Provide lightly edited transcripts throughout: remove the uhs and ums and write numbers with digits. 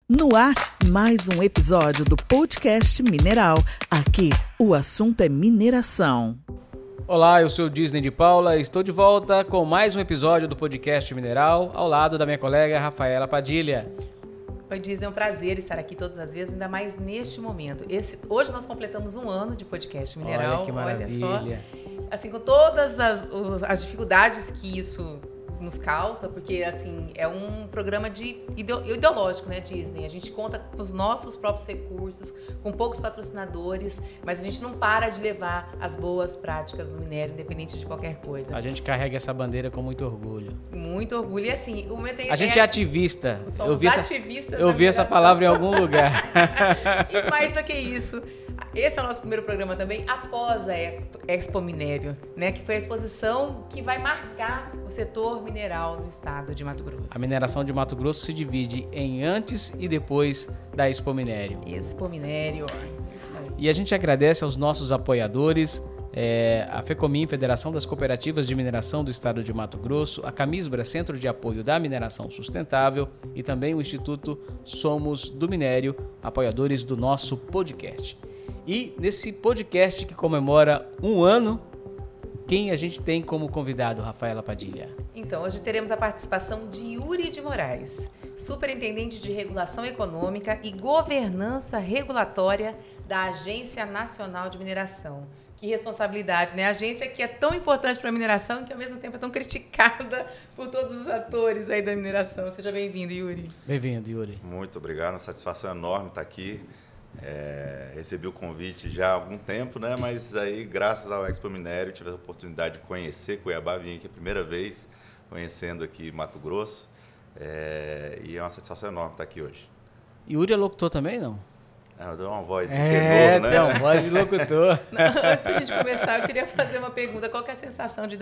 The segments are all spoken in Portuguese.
No ar, mais um episódio do podcast Mineral. Aqui, o assunto é mineração. Olá, eu sou o Disney de Paula e estou de volta com mais um episódio do podcast Mineral, ao lado da minha colega Rafaela Padilha. Oi, Disney, é um prazer estar aqui todas as vezes, ainda mais neste momento. Hoje nós completamos um ano de podcast Mineral. Olha que maravilha. Olha só. Assim, com todas as dificuldades que isso nos causa, porque assim é um programa ideológico, né, Disney? A gente conta com os nossos próprios recursos, com poucos patrocinadores, mas a gente não para de levar as boas práticas do minério, independente de qualquer coisa. A gente carrega essa bandeira com muito orgulho. Muito orgulho. E assim, o meu a gente é ativista. Ativistas. Eu vi essa palavra em algum lugar. E mais do que isso, esse é o nosso primeiro programa também, após a Expo Minério, né? Que foi a exposição que vai marcar o setor mineral no estado de Mato Grosso. A mineração de Mato Grosso se divide em antes e depois da Expo Minério. Expo Minério. Isso aí. E a gente agradece aos nossos apoiadores, a FECOMIN, Federação das Cooperativas de Mineração do Estado de Mato Grosso, a Camisbra, Centro de Apoio da Mineração Sustentável, e também o Instituto Somos do Minério, apoiadores do nosso podcast. E nesse podcast que comemora um ano, quem a gente tem como convidado, Rafaela Padilha? Então, hoje teremos a participação de Yuri de Moraes, superintendente de Regulação Econômica e Governança Regulatória da Agência Nacional de Mineração. Que responsabilidade, né? A agência que é tão importante para a mineração e que ao mesmo tempo é tão criticada por todos os atores aí da mineração. Seja bem-vindo, Yuri. Bem-vindo, Yuri. Muito obrigado, uma satisfação enorme estar aqui. Recebi o convite já há algum tempo, né? Mas aí, graças ao Expo Minério, tive a oportunidade de conhecer Cuiabá, vim aqui a primeira vez, conhecendo aqui Mato Grosso, e é uma satisfação enorme estar aqui hoje. Yuri é locutor também, não? Eu dou uma voz de tenor, né? Tem uma voz de locutor. Antes da gente começar, eu queria fazer uma pergunta. Qual que é a sensação de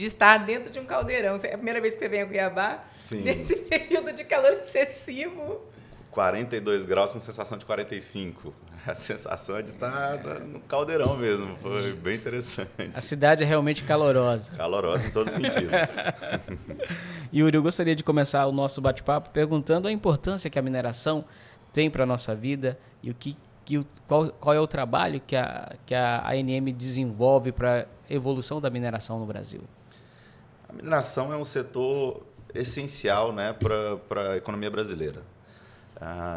estar dentro de um caldeirão? É a primeira vez que você vem a Cuiabá? Sim. Nesse período de calor excessivo? 42 graus com sensação de 45. A sensação é de estar no caldeirão mesmo. Foi bem interessante. A cidade é realmente calorosa. Calorosa em todos os sentidos. Yuri, eu gostaria de começar o nosso bate-papo perguntando a importância que a mineração tem para a nossa vida e qual é o trabalho que a ANM desenvolve para a evolução da mineração no Brasil. A mineração é um setor essencial, né, para a economia brasileira.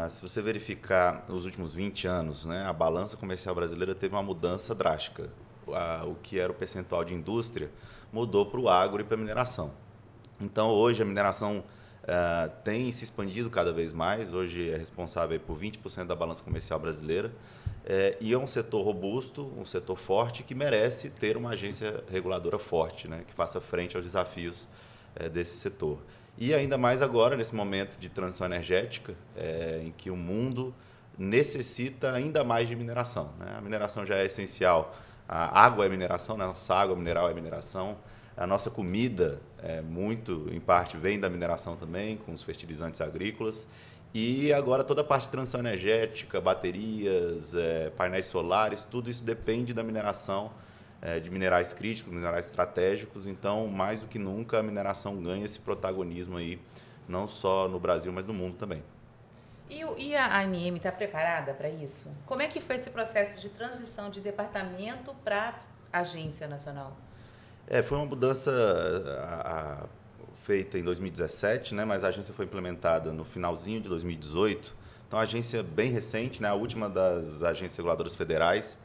Se você verificar os últimos 20 anos, né, a balança comercial brasileira teve uma mudança drástica. O que era o percentual de indústria mudou para o agro e para a mineração. Então, hoje, a mineração tem se expandido cada vez mais. Hoje é responsável por 20% da balança comercial brasileira. E é um setor robusto, um setor forte, que merece ter uma agência reguladora forte, né, que faça frente aos desafios desse setor. E ainda mais agora, nesse momento de transição energética, em que o mundo necessita ainda mais de mineração, né? A mineração já é essencial. A água é mineração, né? A nossa água mineral é mineração. A nossa comida, muito, em parte, vem da mineração também, com os fertilizantes agrícolas. E agora toda a parte de transição energética, baterias, painéis solares, tudo isso depende da mineração, de minerais críticos, minerais estratégicos. Então, mais do que nunca, a mineração ganha esse protagonismo aí, não só no Brasil, mas no mundo também. E a ANM está preparada para isso? Como é que foi esse processo de transição de departamento para agência nacional? Foi uma mudança feita em 2017, né, mas a agência foi implementada no finalzinho de 2018. Então, a agência é bem recente, né, a última das agências reguladoras federais.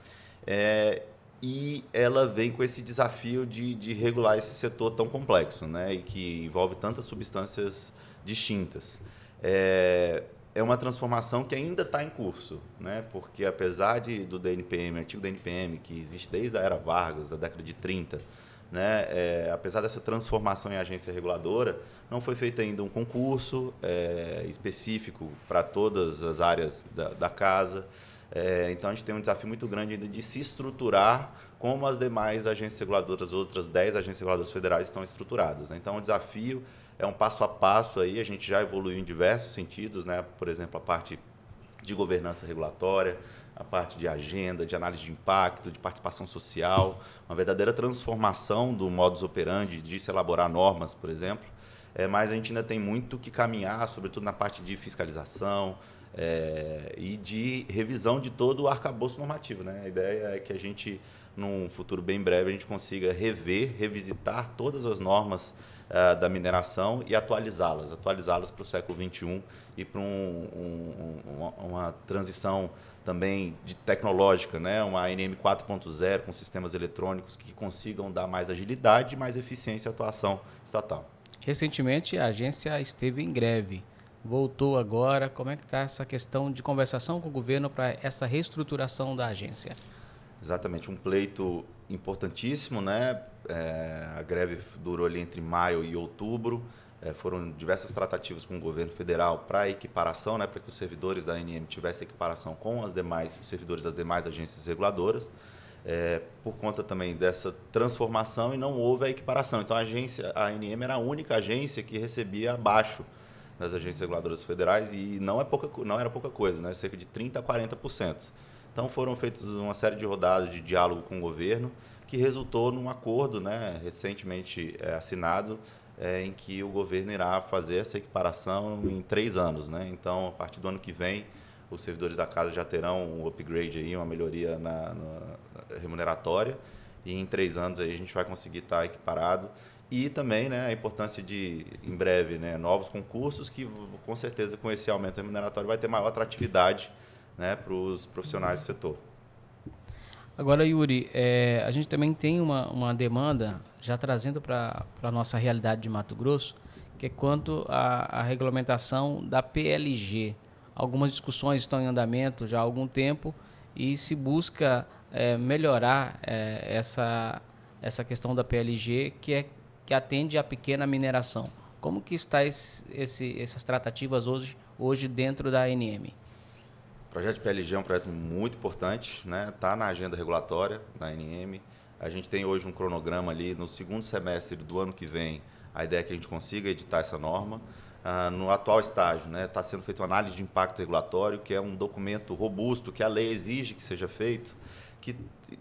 E ela vem com esse desafio de regular esse setor tão complexo, né, e que envolve tantas substâncias distintas. É uma transformação que ainda está em curso, né, porque apesar do DNPM, antigo DNPM, que existe desde a era Vargas, da década de 30, né, apesar dessa transformação em agência reguladora, não foi feito ainda um concurso específico para todas as áreas da casa. Então, a gente tem um desafio muito grande ainda de se estruturar como as demais agências reguladoras, outras 10 agências reguladoras federais estão estruturadas, né? Então, o desafio é um passo a passo aí, a gente já evoluiu em diversos sentidos, né? Por exemplo, a parte de governança regulatória, a parte de agenda, de análise de impacto, de participação social, uma verdadeira transformação do modus operandi de se elaborar normas, por exemplo. mas a gente ainda tem muito que caminhar, sobretudo na parte de fiscalização e de revisão de todo o arcabouço normativo, né? A ideia é que a gente, num futuro bem breve, a gente consiga revisitar todas as normas da mineração e atualizá-las para o século XXI e para uma transição também tecnológica, né? Uma ANM 4.0 com sistemas eletrônicos que consigam dar mais agilidade e mais eficiência à atuação estatal. Recentemente, a agência esteve em greve. Voltou agora. Como é que está essa questão de conversação com o governo para essa reestruturação da agência? Exatamente, um pleito importantíssimo, né? A greve durou ali entre maio e outubro. Foram diversas tratativas com o governo federal para equiparação, né? Para que os servidores da ANM tivessem equiparação com os servidores das demais agências reguladoras. Por conta também dessa transformação, e não houve a equiparação. Então, a ANM era a única agência que recebia abaixo das agências reguladoras federais, e não era pouca coisa, né? Cerca de 30% a 40%. Então, foram feitas uma série de rodadas de diálogo com o governo, que resultou num acordo, né, recentemente assinado, em que o governo irá fazer essa equiparação em 3 anos. Né? Então, a partir do ano que vem, os servidores da casa já terão um upgrade, aí, uma melhoria na remuneratória, e em 3 anos aí a gente vai conseguir estar equiparado. E também, né, a importância de, em breve, né, novos concursos, que com certeza com esse aumento remuneratório vai ter maior atratividade, né, para os profissionais do setor. Agora, Yuri, a gente também tem uma demanda, já trazendo para a nossa realidade de Mato Grosso, que é quanto à regulamentação da PLG. Algumas discussões estão em andamento já há algum tempo e se busca melhorar essa questão da PLG, que atende à pequena mineração. Como que está essas tratativas hoje dentro da ANM? O projeto de PLG é um projeto muito importante, né? Está na agenda regulatória da ANM. A gente tem hoje um cronograma ali no segundo semestre do ano que vem. A ideia é que a gente consiga editar essa norma. No atual estágio, né, está sendo feita uma análise de impacto regulatório, que é um documento robusto, que a lei exige que seja feito, que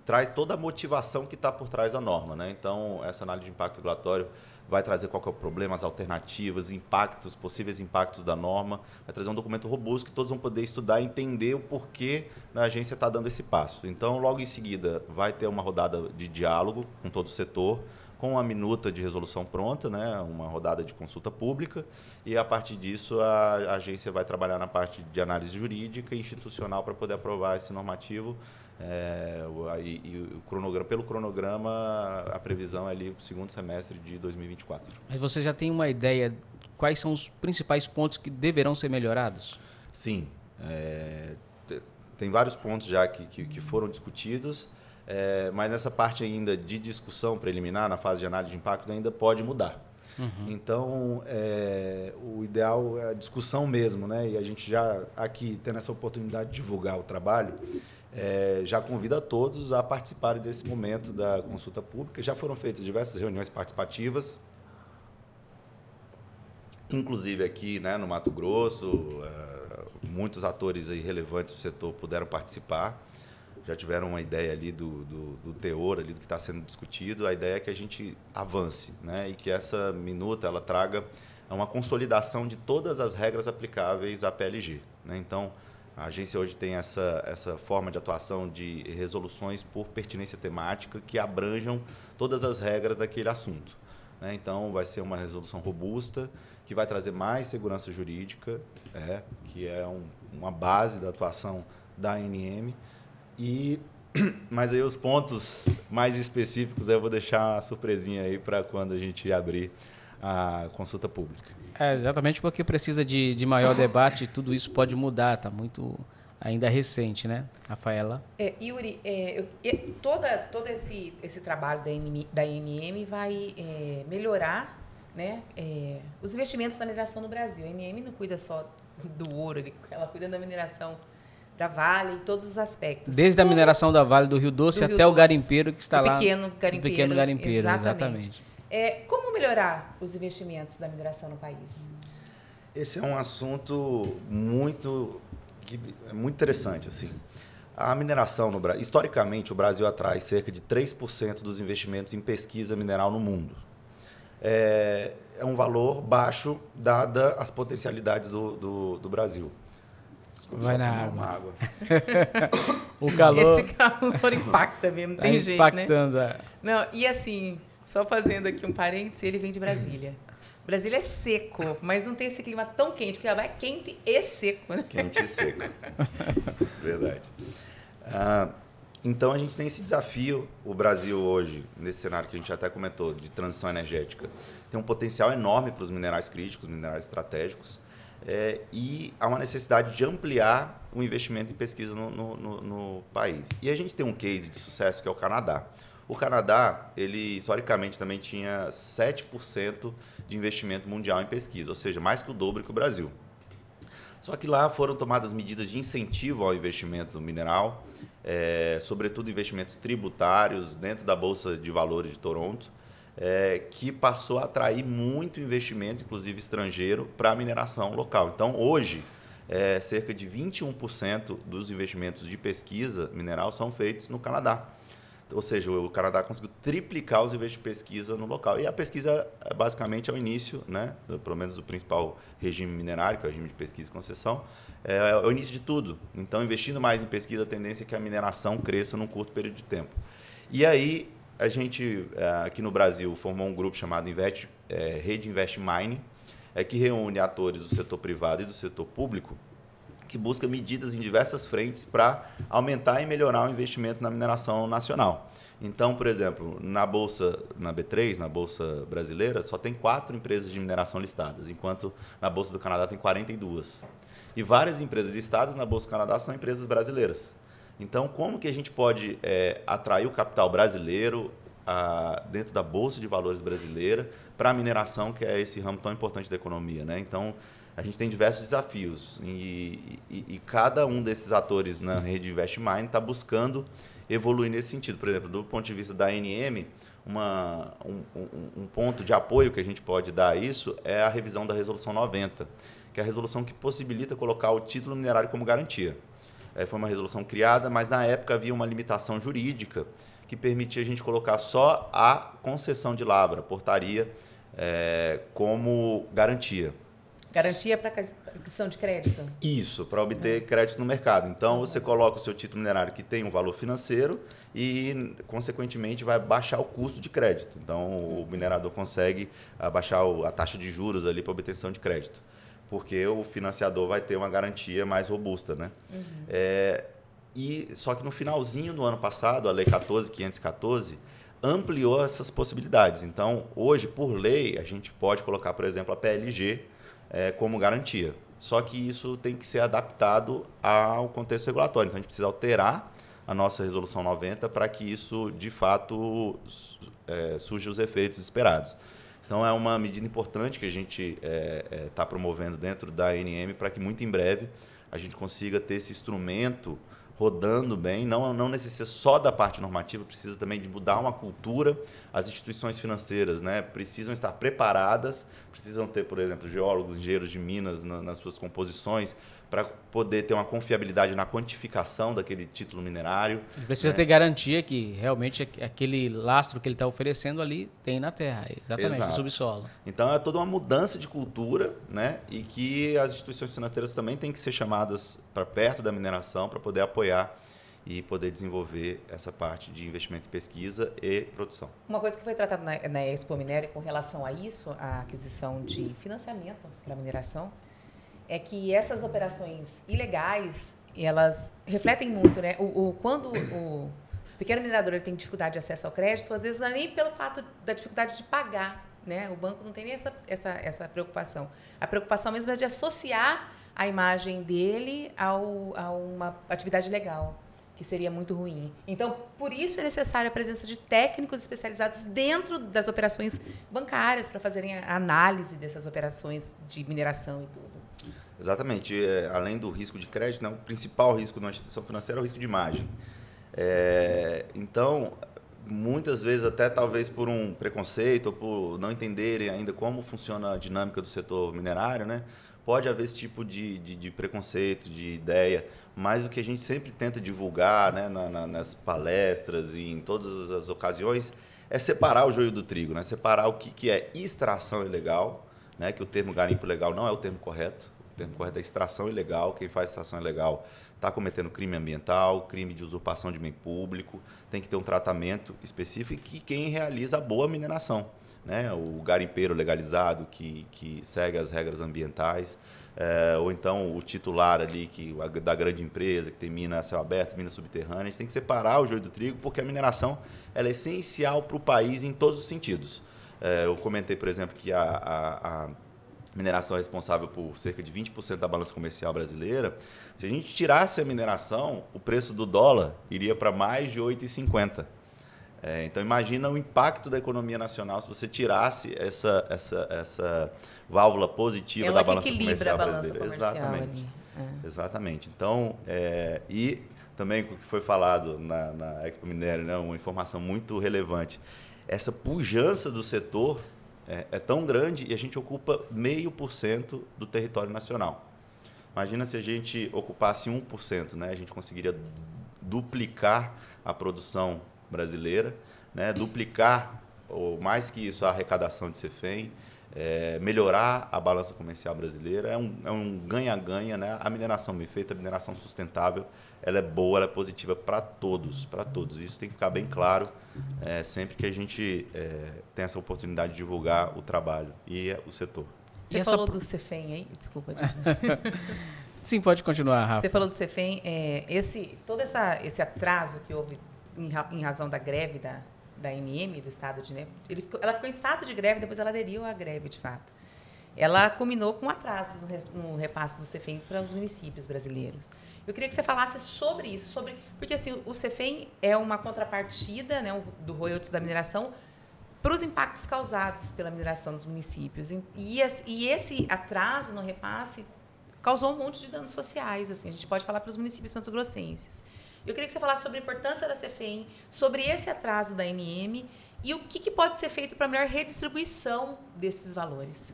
traz toda a motivação que está por trás da norma. Né? Então, essa análise de impacto regulatório vai trazer qual que é o problema, as alternativas, impactos, possíveis impactos da norma, vai trazer um documento robusto que todos vão poder estudar e entender o porquê a agência está dando esse passo. Então, logo em seguida, vai ter uma rodada de diálogo com todo o setor, com a minuta de resolução pronta, né, uma rodada de consulta pública, e a partir disso a agência vai trabalhar na parte de análise jurídica e institucional para poder aprovar esse normativo. Pelo cronograma, a previsão é ali para o segundo semestre de 2024. Mas você já tem uma ideia de quais são os principais pontos que deverão ser melhorados? Sim, tem vários pontos já que foram discutidos, mas nessa parte ainda de discussão preliminar, na fase de análise de impacto, ainda pode mudar. Uhum. Então, o ideal é a discussão mesmo, né? E a gente já aqui, tendo essa oportunidade de divulgar o trabalho, já convida a todos a participarem desse momento da consulta pública. Já foram feitas diversas reuniões participativas, inclusive aqui, né, no Mato Grosso, muitos atores aí relevantes do setor puderam participar, já tiveram uma ideia ali do teor, ali do que está sendo discutido. A ideia é que a gente avance, né, e que essa minuta ela traga uma consolidação de todas as regras aplicáveis à PLG. Né? Então, a agência hoje tem essa forma de atuação de resoluções por pertinência temática que abranjam todas as regras daquele assunto. Né? Então, vai ser uma resolução robusta, que vai trazer mais segurança jurídica, que é uma base da atuação da ANM. Mas aí os pontos mais específicos eu vou deixar uma surpresinha aí para quando a gente abrir a consulta pública. Exatamente, porque precisa de maior debate, tudo isso pode mudar, está muito ainda recente, né, Rafaela? Yuri, todo esse trabalho da ANM vai melhorar, né, os investimentos na mineração no Brasil. A ANM não cuida só do ouro, ela cuida da mineração da Vale, em todos os aspectos. Desde a mineração da Vale do Rio Doce até o garimpeiro que está lá. Pequeno garimpeiro, exatamente. Como melhorar os investimentos da mineração no país? Esse é um assunto muito interessante. Assim. A mineração no Brasil, historicamente, o Brasil atrai cerca de 3% dos investimentos em pesquisa mineral no mundo. é um valor baixo, dada as potencialidades do Brasil. Vai na água. Uma água. O calor... Esse calor impacta mesmo, não tem jeito, impactando, né? Não, e assim, só fazendo aqui um parênteses, ele vem de Brasília. Brasília é seco, mas não tem esse clima tão quente, porque ela é quente e seco, né? Quente e seco. Verdade. Então, a gente tem esse desafio. O Brasil hoje, nesse cenário que a gente até comentou, de transição energética, tem um potencial enorme para os minerais críticos, minerais estratégicos, e há uma necessidade de ampliar o investimento em pesquisa no país. E a gente tem um case de sucesso que é o Canadá. O Canadá, ele historicamente também tinha 7% de investimento mundial em pesquisa, ou seja, mais que o dobro que o Brasil. Só que lá foram tomadas medidas de incentivo ao investimento mineral, sobretudo investimentos tributários dentro da Bolsa de Valores de Toronto, que passou a atrair muito investimento, inclusive estrangeiro, para a mineração local. Então, hoje, cerca de 21% dos investimentos de pesquisa mineral são feitos no Canadá. Ou seja, o Canadá conseguiu triplicar os investimentos de pesquisa no local. E a pesquisa, basicamente, é o início, né, pelo menos do principal regime minerário, que é o regime de pesquisa e concessão, é o início de tudo. Então, investindo mais em pesquisa, a tendência é que a mineração cresça num curto período de tempo. E aí, a gente, aqui no Brasil, formou um grupo chamado Rede Invest Mining, que reúne atores do setor privado e do setor público, que busca medidas em diversas frentes para aumentar e melhorar o investimento na mineração nacional. Então, por exemplo, na B3, na Bolsa Brasileira, só tem 4 empresas de mineração listadas, enquanto na Bolsa do Canadá tem 42. E várias empresas listadas na Bolsa do Canadá são empresas brasileiras. Então, como que a gente pode atrair o capital brasileiro dentro da Bolsa de Valores brasileira para a mineração, que é esse ramo tão importante da economia, né? Então, a gente tem diversos desafios e cada um desses atores na rede Invest Mining está buscando evoluir nesse sentido. Por exemplo, do ponto de vista da ANM, um ponto de apoio que a gente pode dar a isso é a revisão da Resolução 90, que é a resolução que possibilita colocar o título minerário como garantia. Foi uma resolução criada, mas na época havia uma limitação jurídica que permitia a gente colocar só a concessão de lavra, portaria, como garantia. Garantia para aquisição de crédito? Isso, para obter crédito no mercado. Então, você coloca o seu título minerário que tem um valor financeiro e, consequentemente, vai baixar o custo de crédito. Então, o minerador consegue baixar a taxa de juros ali para obtenção de crédito, porque o financiador vai ter uma garantia mais robusta, né? Só que no finalzinho do ano passado, a Lei 14.514 ampliou essas possibilidades. Então, hoje, por lei, a gente pode colocar, por exemplo, a PLG como garantia. Só que isso tem que ser adaptado ao contexto regulatório. Então, a gente precisa alterar a nossa Resolução 90 para que isso, de fato, surja os efeitos esperados. Então, é uma medida importante que a gente está promovendo dentro da ANM para que, muito em breve, a gente consiga ter esse instrumento rodando bem, não necessita só da parte normativa, precisa também de mudar uma cultura. As instituições financeiras, né, precisam estar preparadas, precisam ter, por exemplo, geólogos, engenheiros de minas nas suas composições, para poder ter uma confiabilidade na quantificação daquele título minerário. Precisa ter garantia que realmente aquele lastro que ele está oferecendo ali tem na terra, exatamente, no subsolo. Então, é toda uma mudança de cultura, né? E que as instituições financeiras também têm que ser chamadas para perto da mineração para poder apoiar e poder desenvolver essa parte de investimento em pesquisa e produção. Uma coisa que foi tratada na Expo Minério com relação a isso, a aquisição de financiamento para a mineração, é que essas operações ilegais, elas refletem muito, né? Quando o pequeno minerador ele tem dificuldade de acesso ao crédito, às vezes não é nem pelo fato da dificuldade de pagar, né? O banco não tem nem essa preocupação. A preocupação mesmo é de associar a imagem dele a uma atividade legal, que seria muito ruim. Então, por isso é necessária a presença de técnicos especializados dentro das operações bancárias para fazerem a análise dessas operações de mineração e tudo. Exatamente. Além do risco de crédito, né, o principal risco de uma instituição financeira é o risco de imagem. Então, muitas vezes, até talvez por um preconceito ou por não entenderem ainda como funciona a dinâmica do setor minerário, né, pode haver esse tipo de preconceito, de ideia, mas o que a gente sempre tenta divulgar, né, nas palestras e em todas as ocasiões é separar o joio do trigo, né? Separar o que é extração ilegal, né? Que o termo garimpo ilegal não é o termo correto. O termo correto é extração ilegal. Quem faz extração ilegal está cometendo crime ambiental, crime de usurpação de bem público, tem que ter um tratamento específico, e quem realiza a boa mineração, né? O garimpeiro legalizado que segue as regras ambientais, ou então o titular ali da grande empresa que tem mina a céu aberto, mina subterrânea. A gente tem que separar o joio do trigo, porque a mineração ela é essencial para o país em todos os sentidos. Eu comentei, por exemplo, que a mineração é responsável por cerca de 20% da balança comercial brasileira. Se a gente tirasse a mineração, o preço do dólar iria para mais de 8,50. Então, imagina o impacto da economia nacional se você tirasse essa válvula positiva da balança comercial brasileira. Exatamente. Exatamente. Então, e também o que foi falado na Expo Minério, né, uma informação muito relevante. Essa pujança do setor é tão grande e a gente ocupa 0,5% do território nacional. Imagina se a gente ocupasse 1%, né? A gente conseguiria duplicar a produção brasileira, né? Duplicar, ou mais que isso, a arrecadação de CEFEM, melhorar a balança comercial brasileira. É um ganha-ganha, né? A mineração bem feita, a mineração sustentável, ela é boa, ela é positiva para todos, para todos. Isso tem que ficar bem claro sempre que a gente tem essa oportunidade de divulgar o trabalho e o setor. Você falou do CEFEM aí? Desculpa. Sim, pode continuar, Rafa. Você falou do CEFEM. Todo esse atraso que houve em razão da greve da ANM, do estado de... Ela ficou em estado de greve, depois ela aderiu à greve, de fato. Ela culminou com atrasos no repasse do CEFEM para os municípios brasileiros. Eu queria que você falasse sobre isso, porque assim, o CEFEM é uma contrapartida, né, do royalties da mineração para os impactos causados pela mineração dos municípios. E esse atraso no repasse causou um monte de danos sociais. Assim, a gente pode falar para os municípios mato-grossenses. Eu queria que você falasse sobre a importância da CEFEM, sobre esse atraso da ANM e o que pode ser feito para a melhor redistribuição desses valores.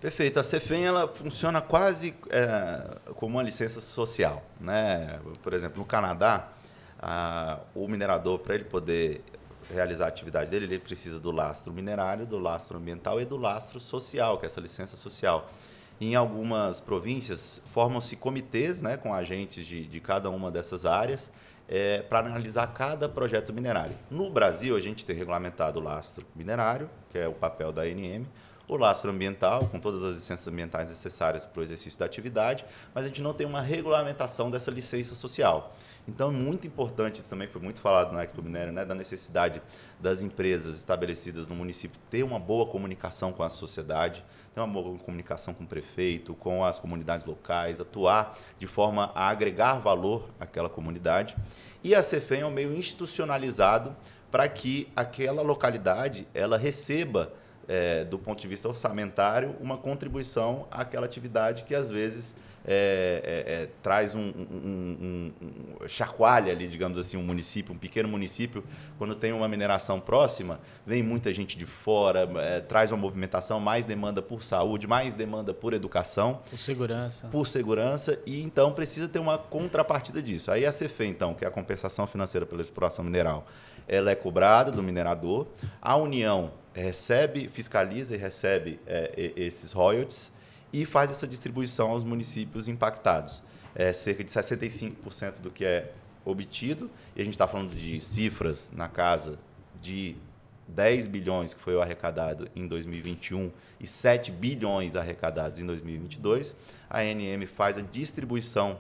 Perfeito. A CEFEM ela funciona quase como uma licença social, né? Por exemplo, no Canadá, o minerador, para ele poder realizar a atividade dele, ele precisa do lastro minerário, do lastro ambiental e do lastro social, que é essa licença social. Em algumas províncias, formam-se comitês, né, com agentes de cada uma dessas áreas para analisar cada projeto minerário. No Brasil, a gente tem regulamentado o lastro minerário, que é o papel da ANM, o lastro ambiental, com todas as licenças ambientais necessárias para o exercício da atividade, mas a gente não tem uma regulamentação dessa licença social. Então, é muito importante, isso também foi muito falado na Expo Minério, né, da necessidade das empresas estabelecidas no município ter uma boa comunicação com a sociedade, ter uma boa comunicação com o prefeito, com as comunidades locais, atuar de forma a agregar valor àquela comunidade. E a CEFEM é um meio institucionalizado para que aquela localidade ela receba, do ponto de vista orçamentário, uma contribuição àquela atividade que, às vezes, traz chacoalha ali, digamos assim, um município, um pequeno município, quando tem uma mineração próxima, vem muita gente de fora, traz uma movimentação, mais demanda por saúde, mais demanda por educação. Por segurança, e então precisa ter uma contrapartida disso. Aí a CEFEM, então, que é a compensação financeira pela exploração mineral, ela é cobrada do minerador, a União fiscaliza e recebe esses royalties, e faz essa distribuição aos municípios impactados. Cerca de 65% do que é obtido, e a gente está falando de cifras na casa de 10 bilhões que foi arrecadado em 2021 e 7 bilhões arrecadados em 2022. A ANM faz a distribuição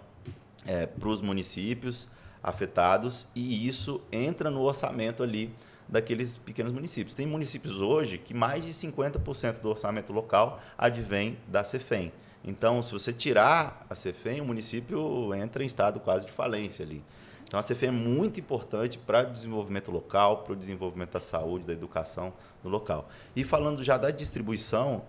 para os municípios afetados, e isso entra no orçamento ali daqueles pequenos municípios. Tem municípios hoje que mais de 50% do orçamento local advém da CEFEM. Então, se você tirar a CEFEM, o município entra em estado quase de falência ali. Então, a CEFEM é muito importante para o desenvolvimento local, para o desenvolvimento da saúde, da educação no local. E falando já da distribuição,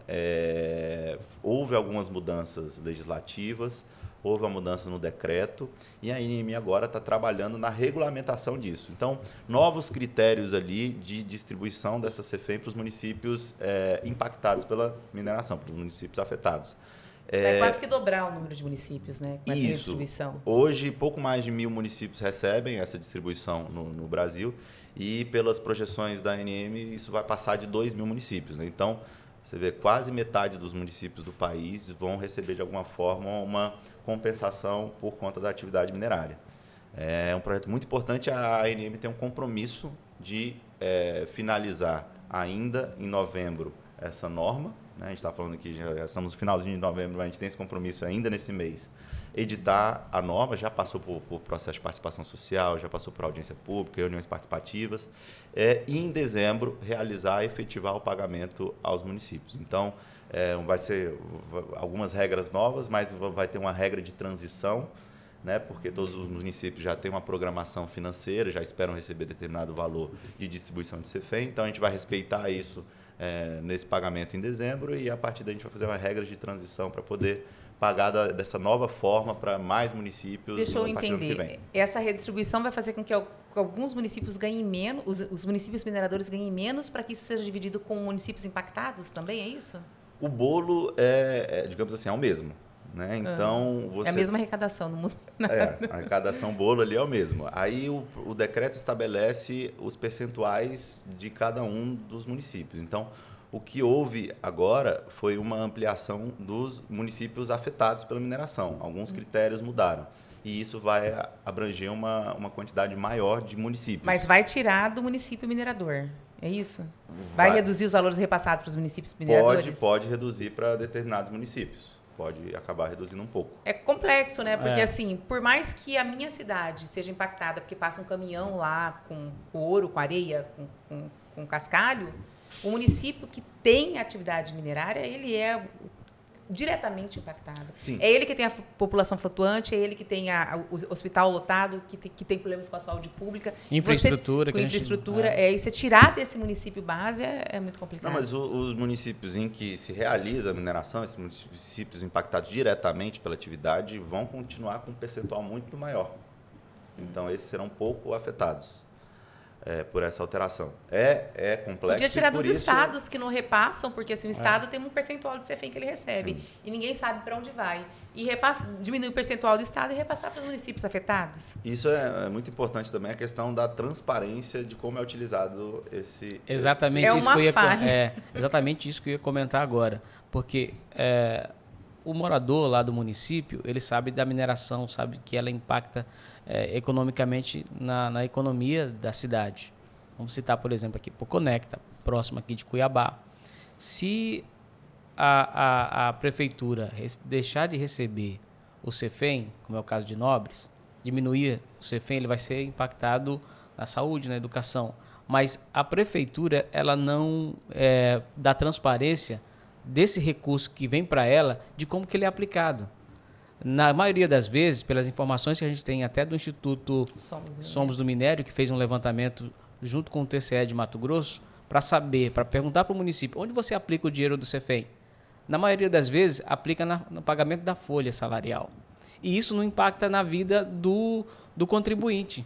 houve algumas mudanças legislativas, houve uma mudança no decreto, e a ANM agora está trabalhando na regulamentação disso. Então, novos critérios ali de distribuição dessa CEFEM para os municípios impactados pela mineração, para os municípios afetados. Vai quase que dobrar o número de municípios, né? Com essa Isso. redistribuição. Hoje, pouco mais de 1.000 municípios recebem essa distribuição no Brasil e, pelas projeções da ANM, isso vai passar de 2.000 municípios. Né? Então, você vê, quase metade dos municípios do país vão receber, de alguma forma, uma compensação por conta da atividade minerária. É um projeto muito importante. A ANM tem um compromisso de finalizar ainda em novembro essa norma. Né? A gente está falando aqui, já estamos no finalzinho de novembro, mas a gente tem esse compromisso ainda nesse mês. Editar a norma, já passou por processo de participação social, já passou por audiência pública, reuniões participativas, e em dezembro realizar e efetivar o pagamento aos municípios. Então, vai ser algumas regras novas, mas vai ter uma regra de transição, né, porque todos os municípios já têm uma programação financeira, já esperam receber determinado valor de distribuição de CEFEM, então a gente vai respeitar isso nesse pagamento em dezembro e a partir daí a gente vai fazer uma regra de transição para poder pagar dessa nova forma para mais municípios. Deixa eu a partir do ano que entender. vem. Essa redistribuição vai fazer com que alguns municípios ganhem menos, os municípios mineradores ganhem menos para que isso seja dividido com municípios impactados também, é isso? O bolo digamos assim, é o mesmo. Né? Então, É a mesma arrecadação no mundo. A arrecadação bolo ali é o mesmo. Aí o decreto estabelece os percentuais de cada um dos municípios. Então, o que houve agora foi uma ampliação dos municípios afetados pela mineração. Alguns critérios mudaram. E isso vai abranger uma quantidade maior de municípios. Mas vai tirar do município minerador, é isso? Vai reduzir os valores repassados para os municípios mineradores? Pode reduzir para determinados municípios. Pode acabar reduzindo um pouco. É complexo, né? Porque, assim, por mais que a minha cidade seja impactada porque passa um caminhão lá com ouro, com areia, com cascalho, o município que tem atividade minerária, ele é diretamente impactado. Sim. É ele que tem a população flutuante, é ele que tem o hospital lotado, que tem problemas com a saúde pública. Infraestrutura. E você tirar desse município base é muito complicado. Não, mas os municípios em que se realiza a mineração, esses municípios impactados diretamente pela atividade, vão continuar com um percentual muito maior. Então, esses serão pouco afetados por essa alteração. É complexo. Podia tirar dos isso... estados que não repassam, porque assim, o estado tem um percentual de CEFEM que ele recebe. Sim. E ninguém sabe para onde vai. E diminuir o percentual do estado e repassar para os municípios afetados. Isso é muito importante também, a questão da transparência de como é utilizado esse... Exatamente, exatamente isso que eu ia comentar agora. Porque o morador lá do município, ele sabe da mineração, sabe que ela impacta economicamente na economia da cidade. Vamos citar, por exemplo, aqui Poconecta, próximo aqui de Cuiabá. Se a prefeitura deixar de receber o CEFEM, como é o caso de Nobres, diminuir o CEFEM, ele vai ser impactado na saúde, na educação. Mas a prefeitura, ela não dá transparência desse recurso que vem para ela, de como que ele é aplicado. Na maioria das vezes, pelas informações que a gente tem até do Instituto Somos do Minério, que fez um levantamento junto com o TCE de Mato Grosso, para perguntar para o município, onde você aplica o dinheiro do CEFEM? Na maioria das vezes, aplica no pagamento da folha salarial. E isso não impacta na vida do contribuinte.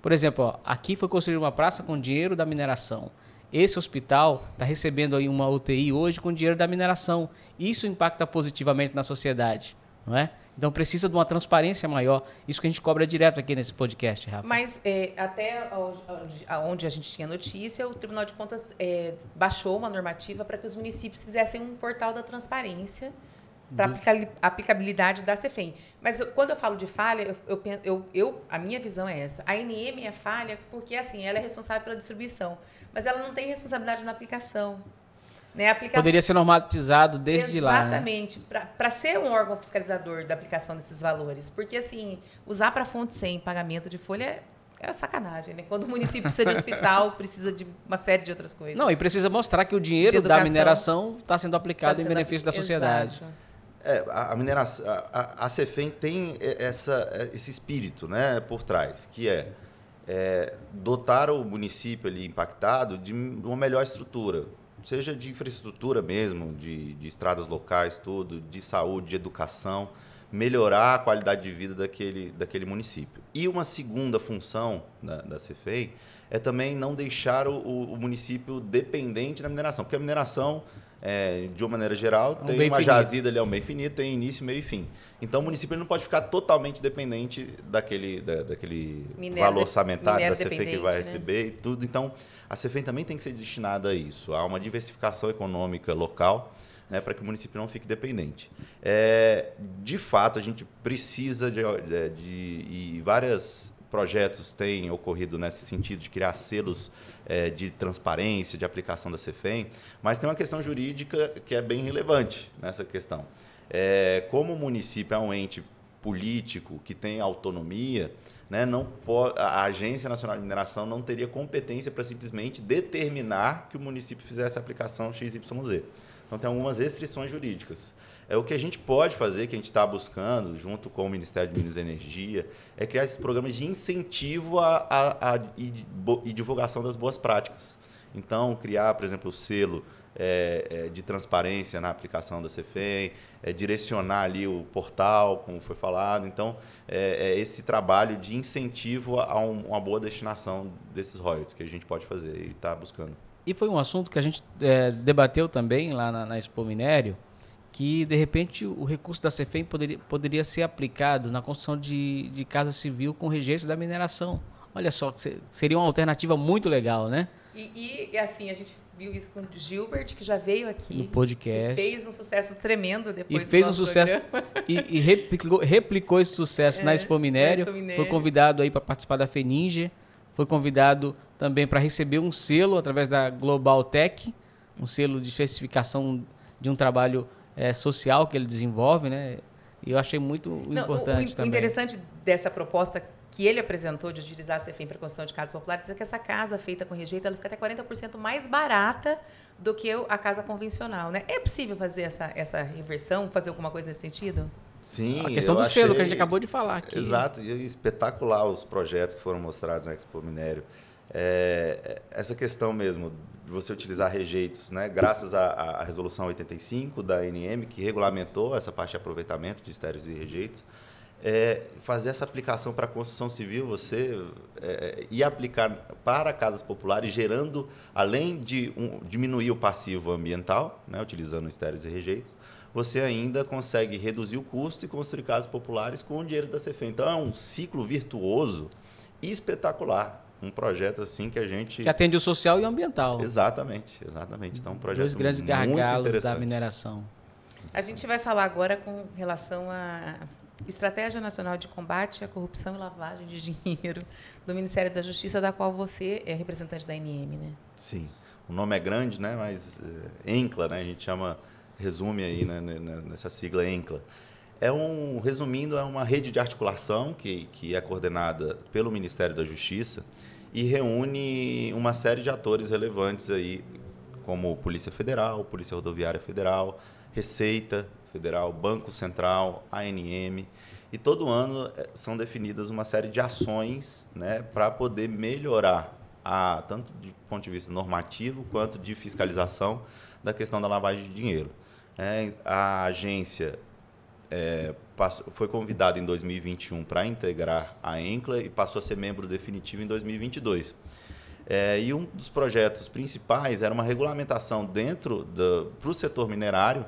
Por exemplo, aqui foi construída uma praça com dinheiro da mineração. Esse hospital está recebendo aí uma UTI hoje com dinheiro da mineração. Isso impacta positivamente na sociedade, não é? Então precisa de uma transparência maior. Isso que a gente cobra direto aqui nesse podcast, Rafa. Mas até onde a gente tinha notícia, o Tribunal de Contas baixou uma normativa para que os municípios fizessem um portal da transparência para a aplicabilidade da CEFEM. Mas quando eu falo de falha, a minha visão é essa. A ANM é falha porque assim, ela é responsável pela distribuição, mas ela não tem responsabilidade na aplicação. Né? Poderia ser normatizado desde lá. Exatamente, né? Para ser um órgão fiscalizador da aplicação desses valores. Porque, assim, usar para fonte sem pagamento de folha é sacanagem, né? Quando o município precisa de hospital, precisa de uma série de outras coisas. Não, e precisa mostrar que o dinheiro da mineração está sendo aplicado em benefício da sociedade. Exato. A CEFEM tem esse espírito, né, por trás, que dotar o município ali impactado de uma melhor estrutura. Seja de infraestrutura mesmo, de estradas locais, tudo, de saúde, de educação, melhorar a qualidade de vida daquele município. E uma segunda função da CEFEM é também não deixar o município dependente da mineração, porque a mineração de uma maneira geral, tem uma jazida ali ao meio infinito, tem início, meio e fim. Então, o município não pode ficar totalmente dependente daquele valor orçamentário da CEFEM que vai receber e tudo. Então, a CEFEM também tem que ser destinada a isso, a uma diversificação econômica local, né, para que o município não fique dependente. De fato, a gente precisa e vários projetos têm ocorrido nesse sentido de criar selos de transparência, de aplicação da CEFEM, mas tem uma questão jurídica que é bem relevante nessa questão. Como o município é um ente político que tem autonomia, né, a Agência Nacional de Mineração não teria competência para simplesmente determinar que o município fizesse a aplicação XYZ. Então, tem algumas restrições jurídicas. O que a gente pode fazer, que a gente está buscando, junto com o Ministério de Minas e Energia, é criar esses programas de incentivo e divulgação das boas práticas. Então, criar, por exemplo, o selo de transparência na aplicação da CEFEM, direcionar ali o portal, como foi falado. Então, esse trabalho de incentivo a uma boa destinação desses royalties que a gente pode fazer e está buscando. E foi um assunto que a gente debateu também lá na Expo Minério, que, de repente, o recurso da CEFEM poderia ser aplicado na construção de casa civil com rejeitos da mineração. Olha só, seria uma alternativa muito legal, né? E assim, a gente viu isso com o Gilbert, que já veio aqui. No podcast. Que fez um sucesso tremendo depois do fez um sucesso e replicou esse sucesso na Expo Minério. Foi convidado aí para participar da FENINGE. Foi convidado também para receber um selo através da Global Tech, um selo de especificação de um trabalho social que ele desenvolve, né? E eu achei muito importante também. O interessante dessa proposta que ele apresentou de utilizar a CEFEM para a construção de casas populares é que essa casa feita com rejeito ela fica até 40% mais barata do que a casa convencional, né? É possível fazer essa reversão, fazer alguma coisa nesse sentido? Sim, a questão do selo que a gente acabou de falar aqui. Exato, e espetacular os projetos que foram mostrados na Expo Minério. Essa questão mesmo de você utilizar rejeitos, né? Graças à resolução 85 da ANM, que regulamentou essa parte de aproveitamento de estéreos e rejeitos, fazer essa aplicação para a construção civil, você ir aplicar para casas populares, gerando, além de diminuir o passivo ambiental, né? Utilizando estéreos e rejeitos, você ainda consegue reduzir o custo e construir casas populares com o dinheiro da CEFEM. Então, é um ciclo virtuoso e espetacular. Um projeto assim que a gente... Que atende o social e o ambiental. Exatamente. Então, um projeto dois grandes gargalos da mineração. A gente vai falar agora com relação à Estratégia Nacional de Combate à Corrupção e Lavagem de Dinheiro do Ministério da Justiça, da qual você é representante da ANM, né? Sim. O nome é grande, né? Mas ENCLA, né? A gente resume aí, né, nessa sigla ENCLA. Resumindo, é uma rede de articulação que é coordenada pelo Ministério da Justiça e reúne uma série de atores relevantes aí, como Polícia Federal, Polícia Rodoviária Federal, Receita Federal, Banco Central, ANM. E todo ano são definidas uma série de ações, né, para poder melhorar, tanto do ponto de vista normativo quanto de fiscalização, da questão da lavagem de dinheiro. A agência foi convidada em 2021 para integrar a ENCLA e passou a ser membro definitivo em 2022. E um dos projetos principais era uma regulamentação para o setor minerário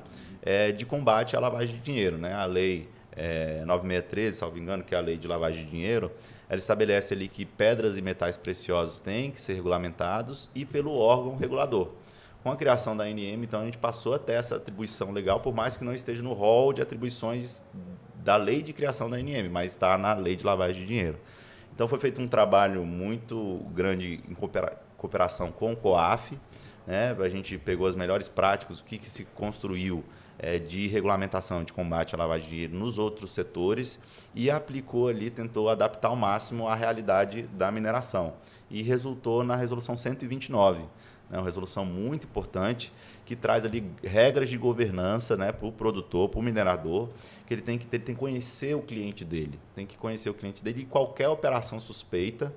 de combate à lavagem de dinheiro, né? A lei 9613, salvo engano, que é a lei de lavagem de dinheiro, ela estabelece ali que pedras e metais preciosos têm que ser regulamentados e pelo órgão regulador. Com a criação da ANM, então, a gente passou a ter essa atribuição legal, por mais que não esteja no rol de atribuições da lei de criação da ANM, mas está na lei de lavagem de dinheiro. Então, foi feito um trabalho muito grande em cooperação com o COAF, né? A gente pegou as melhores práticas, o que se construiu de regulamentação de combate à lavagem de dinheiro nos outros setores e aplicou ali, tentou adaptar ao máximo a realidade da mineração. E resultou na Resolução 129, né, uma resolução muito importante que traz ali regras de governança, né, para o produtor, para o minerador, que ele tem que conhecer o cliente dele, e qualquer operação suspeita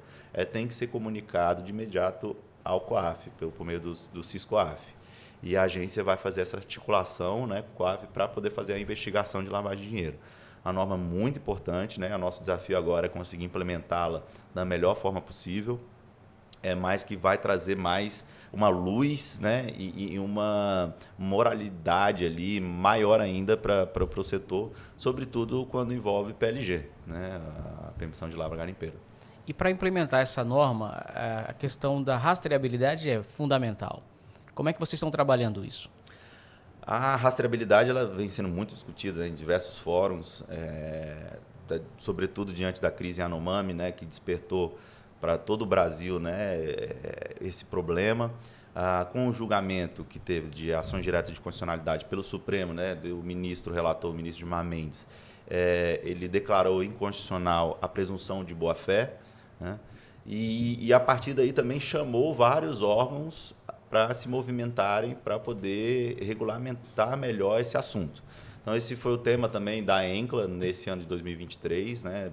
tem que ser comunicado de imediato ao COAF, por meio do CIS-COAF. E a agência vai fazer essa articulação, né, com o COAF para poder fazer a investigação de lavagem de dinheiro. A norma muito importante, né? O nosso desafio agora é conseguir implementá-la da melhor forma possível. mas que vai trazer mais uma luz, né, e uma moralidade ali maior ainda para o setor, sobretudo quando envolve PLG, né, a permissão de lavra garimpeira. E para implementar essa norma, a questão da rastreabilidade é fundamental. Como é que vocês estão trabalhando isso? A rastreabilidade ela vem sendo muito discutida em diversos fóruns, sobretudo diante da crise Yanomami, né, que despertou para todo o Brasil, né, esse problema. Com o julgamento que teve de ações diretas de constitucionalidade pelo Supremo, né, o ministro relator, o ministro Gilmar Mendes, ele declarou inconstitucional a presunção de boa-fé, né, e a partir daí também chamou vários órgãos para se movimentarem para poder regulamentar melhor esse assunto. Então, esse foi o tema também da ENCLA nesse ano de 2023, né?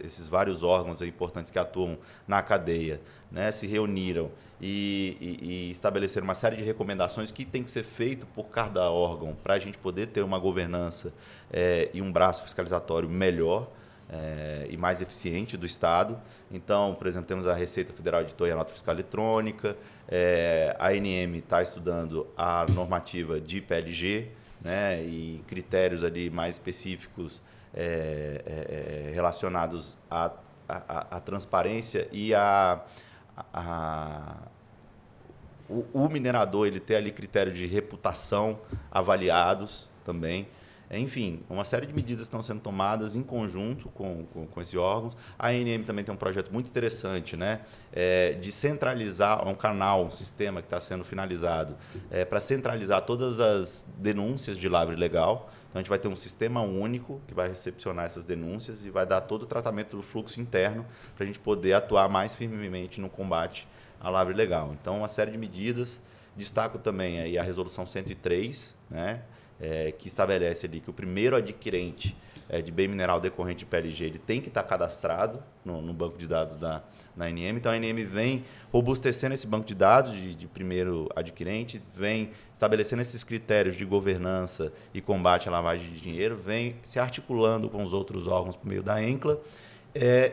Esses vários órgãos importantes que atuam na cadeia, né, se reuniram e estabeleceram uma série de recomendações que tem que ser feito por cada órgão para a gente poder ter uma governança e um braço fiscalizatório melhor e mais eficiente do Estado. Então, por exemplo, temos a Receita Federal Editou a nota fiscal eletrônica, a ANM está estudando a normativa de PLG, né, e critérios ali mais específicos relacionados à transparência e o minerador ele ter ali critérios de reputação avaliados também. Enfim, uma série de medidas estão sendo tomadas em conjunto com esses órgãos. A ANM também tem um projeto muito interessante, né, de centralizar um canal, um sistema que está sendo finalizado, para centralizar todas as denúncias de lavra ilegal. Então, a gente vai ter um sistema único que vai recepcionar essas denúncias e vai dar todo o tratamento do fluxo interno para a gente poder atuar mais firmemente no combate à lavra ilegal. Então, uma série de medidas. Destaco também aí a Resolução 103, né, que estabelece ali que o primeiro adquirente de bem mineral decorrente de PLG ele tem que estar cadastrado no banco de dados da ANM. Então, a ANM vem robustecendo esse banco de dados de primeiro adquirente, vem estabelecendo esses critérios de governança e combate à lavagem de dinheiro, vem se articulando com os outros órgãos por meio da ENCLA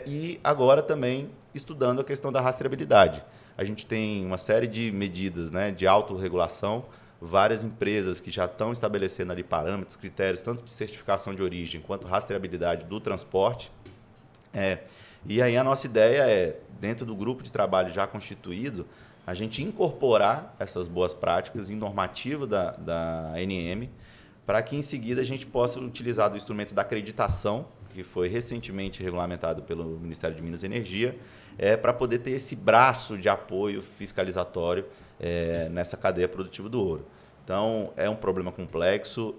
e agora também estudando a questão da rastreabilidade. A gente tem uma série de medidas, né, de autorregulação, várias empresas que já estão estabelecendo ali parâmetros, critérios, tanto de certificação de origem quanto rastreabilidade do transporte. E aí a nossa ideia dentro do grupo de trabalho já constituído, a gente incorporar essas boas práticas em normativa da ANM, para que em seguida a gente possa utilizar do instrumento da acreditação, que foi recentemente regulamentado pelo Ministério de Minas e Energia, para poder ter esse braço de apoio fiscalizatório nessa cadeia produtiva do ouro. Então, é um problema complexo,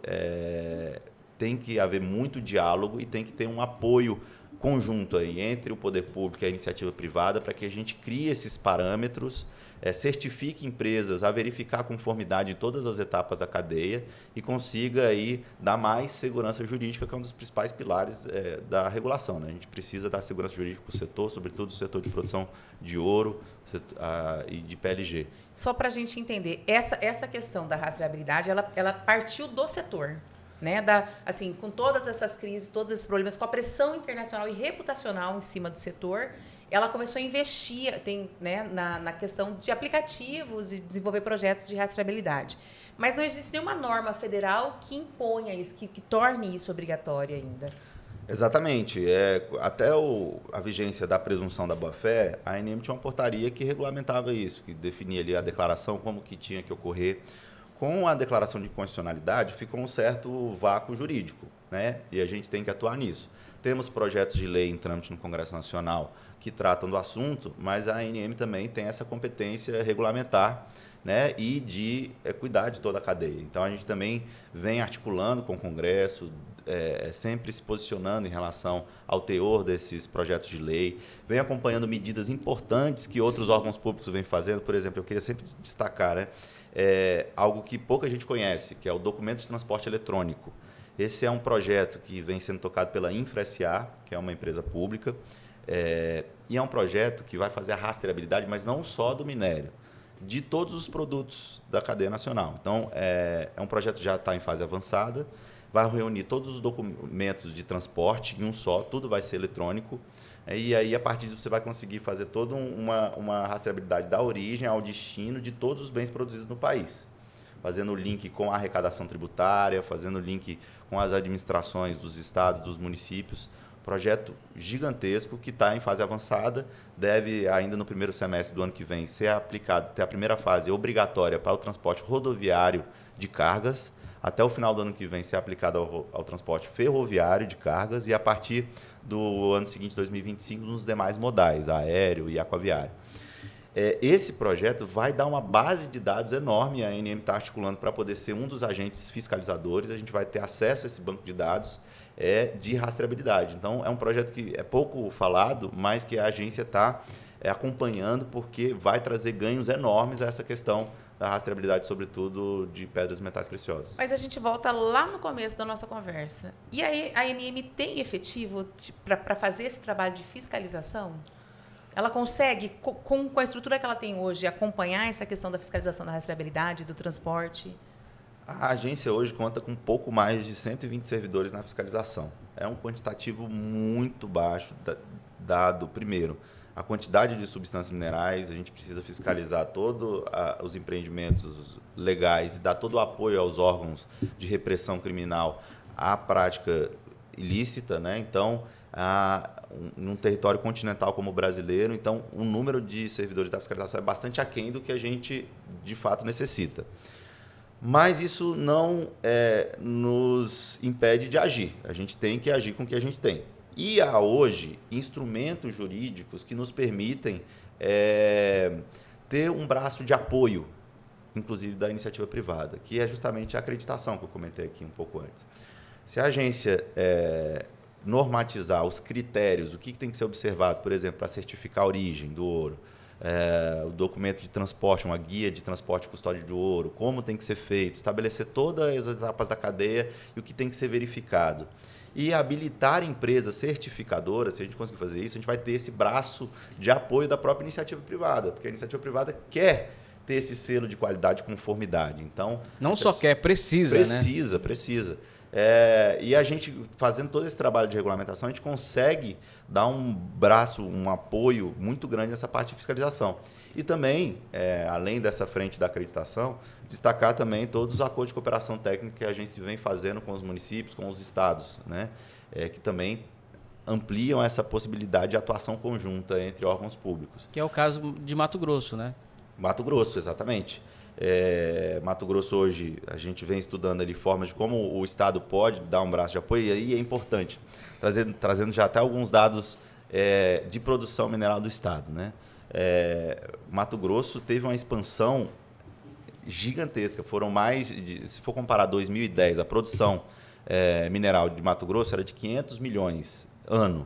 tem que haver muito diálogo e tem que ter um apoio conjunto aí entre o poder público e a iniciativa privada para que a gente crie esses parâmetros, certifique empresas a verificar a conformidade em todas as etapas da cadeia e consiga aí dar mais segurança jurídica, que é um dos principais pilares da regulação, né? A gente precisa dar segurança jurídica para o setor, sobretudo o setor de produção de ouro e de PLG. Só para a gente entender, essa questão da rastreabilidade, ela partiu do setor, né? Assim, com todas essas crises, todos esses problemas, com a pressão internacional e reputacional em cima do setor, ela começou a investir né, na questão de aplicativos e desenvolver projetos de rastreabilidade. Mas não existe nenhuma norma federal que imponha isso, que torne isso obrigatório ainda. Exatamente. Até a vigência da presunção da boa-fé, a ANM tinha uma portaria que regulamentava isso, que definia ali a declaração, como que tinha que ocorrer. Com a declaração de inconstitucionalidade, ficou um certo vácuo jurídico, né? E a gente tem que atuar nisso. Temos projetos de lei em trâmite no Congresso Nacional que tratam do assunto, mas a ANM também tem essa competência regulamentar, né, e de cuidar de toda a cadeia. Então, a gente também vem articulando com o Congresso, sempre se posicionando em relação ao teor desses projetos de lei, vem acompanhando medidas importantes que outros órgãos públicos vêm fazendo. Por exemplo, eu queria sempre destacar, né, algo que pouca gente conhece, que é o documento de transporte eletrônico. Esse é um projeto que vem sendo tocado pela Infra-SA, que é uma empresa pública, e é um projeto que vai fazer a rastreabilidade, mas não só do minério, de todos os produtos da cadeia nacional. Então, é um projeto que já está em fase avançada, vai reunir todos os documentos de transporte em um só, tudo vai ser eletrônico. E aí, a partir disso, você vai conseguir fazer toda uma rastreabilidade da origem ao destino de todos os bens produzidos no país. Fazendo o link com a arrecadação tributária, fazendo o link com as administrações dos estados, dos municípios. Projeto gigantesco que está em fase avançada, deve ainda no primeiro semestre do ano que vem ser aplicado, ter a primeira fase obrigatória para o transporte rodoviário de cargas, até o final do ano que vem ser aplicado ao transporte ferroviário de cargas e a partir do ano seguinte, 2025, nos demais modais, aéreo e aquaviário. Esse projeto vai dar uma base de dados enorme, a ANM está articulando para poder ser um dos agentes fiscalizadores, a gente vai ter acesso a esse banco de dados de rastreabilidade. Então, é um projeto que é pouco falado, mas que a agência está acompanhando porque vai trazer ganhos enormes a essa questão da rastreabilidade, sobretudo de pedras e metais preciosos. Mas a gente volta lá no começo da nossa conversa. E aí, a ANM tem efetivo para fazer esse trabalho de fiscalização? Ela consegue, com a estrutura que ela tem hoje, acompanhar essa questão da fiscalização da rastreabilidade, do transporte? A agência hoje conta com pouco mais de 120 servidores na fiscalização. É um quantitativo muito baixo, dado, primeiro, a quantidade de substâncias minerais, a gente precisa fiscalizar todos os empreendimentos legais e dar todo o apoio aos órgãos de repressão criminal à prática ilícita, né? Então, num território continental como o brasileiro, então o número de servidores da fiscalização é bastante aquém do que a gente, de fato, necessita. Mas isso não nos impede de agir. A gente tem que agir com o que a gente tem. E há hoje instrumentos jurídicos que nos permitem ter um braço de apoio, inclusive da iniciativa privada, que é justamente a acreditação que eu comentei aqui um pouco antes. Se a agência normatizar os critérios, o que tem que ser observado, por exemplo, para certificar a origem do ouro, o documento de transporte, uma guia de transporte e custódia de ouro, como tem que ser feito, estabelecer todas as etapas da cadeia e o que tem que ser verificado. E habilitar empresas certificadoras, se a gente conseguir fazer isso, a gente vai ter esse braço de apoio da própria iniciativa privada, porque a iniciativa privada quer ter esse selo de qualidade e conformidade. Então, não só quer, precisa, né? Precisa. E a gente, fazendo todo esse trabalho de regulamentação, a gente consegue dar um braço, um apoio muito grande nessa parte de fiscalização. E também, além dessa frente da acreditação, destacar também todos os acordos de cooperação técnica que a gente vem fazendo com os municípios, com os estados, né? Que também ampliam essa possibilidade de atuação conjunta entre órgãos públicos. Que é o caso de Mato Grosso, né? Mato Grosso, exatamente. Mato Grosso hoje, a gente vem estudando ali formas de como o Estado pode dar um braço de apoio, e aí é importante, trazendo já até alguns dados de produção mineral do Estado, né? Mato Grosso teve uma expansão gigantesca, foram se for comparar 2010, a produção mineral de Mato Grosso era de 500 milhões ano,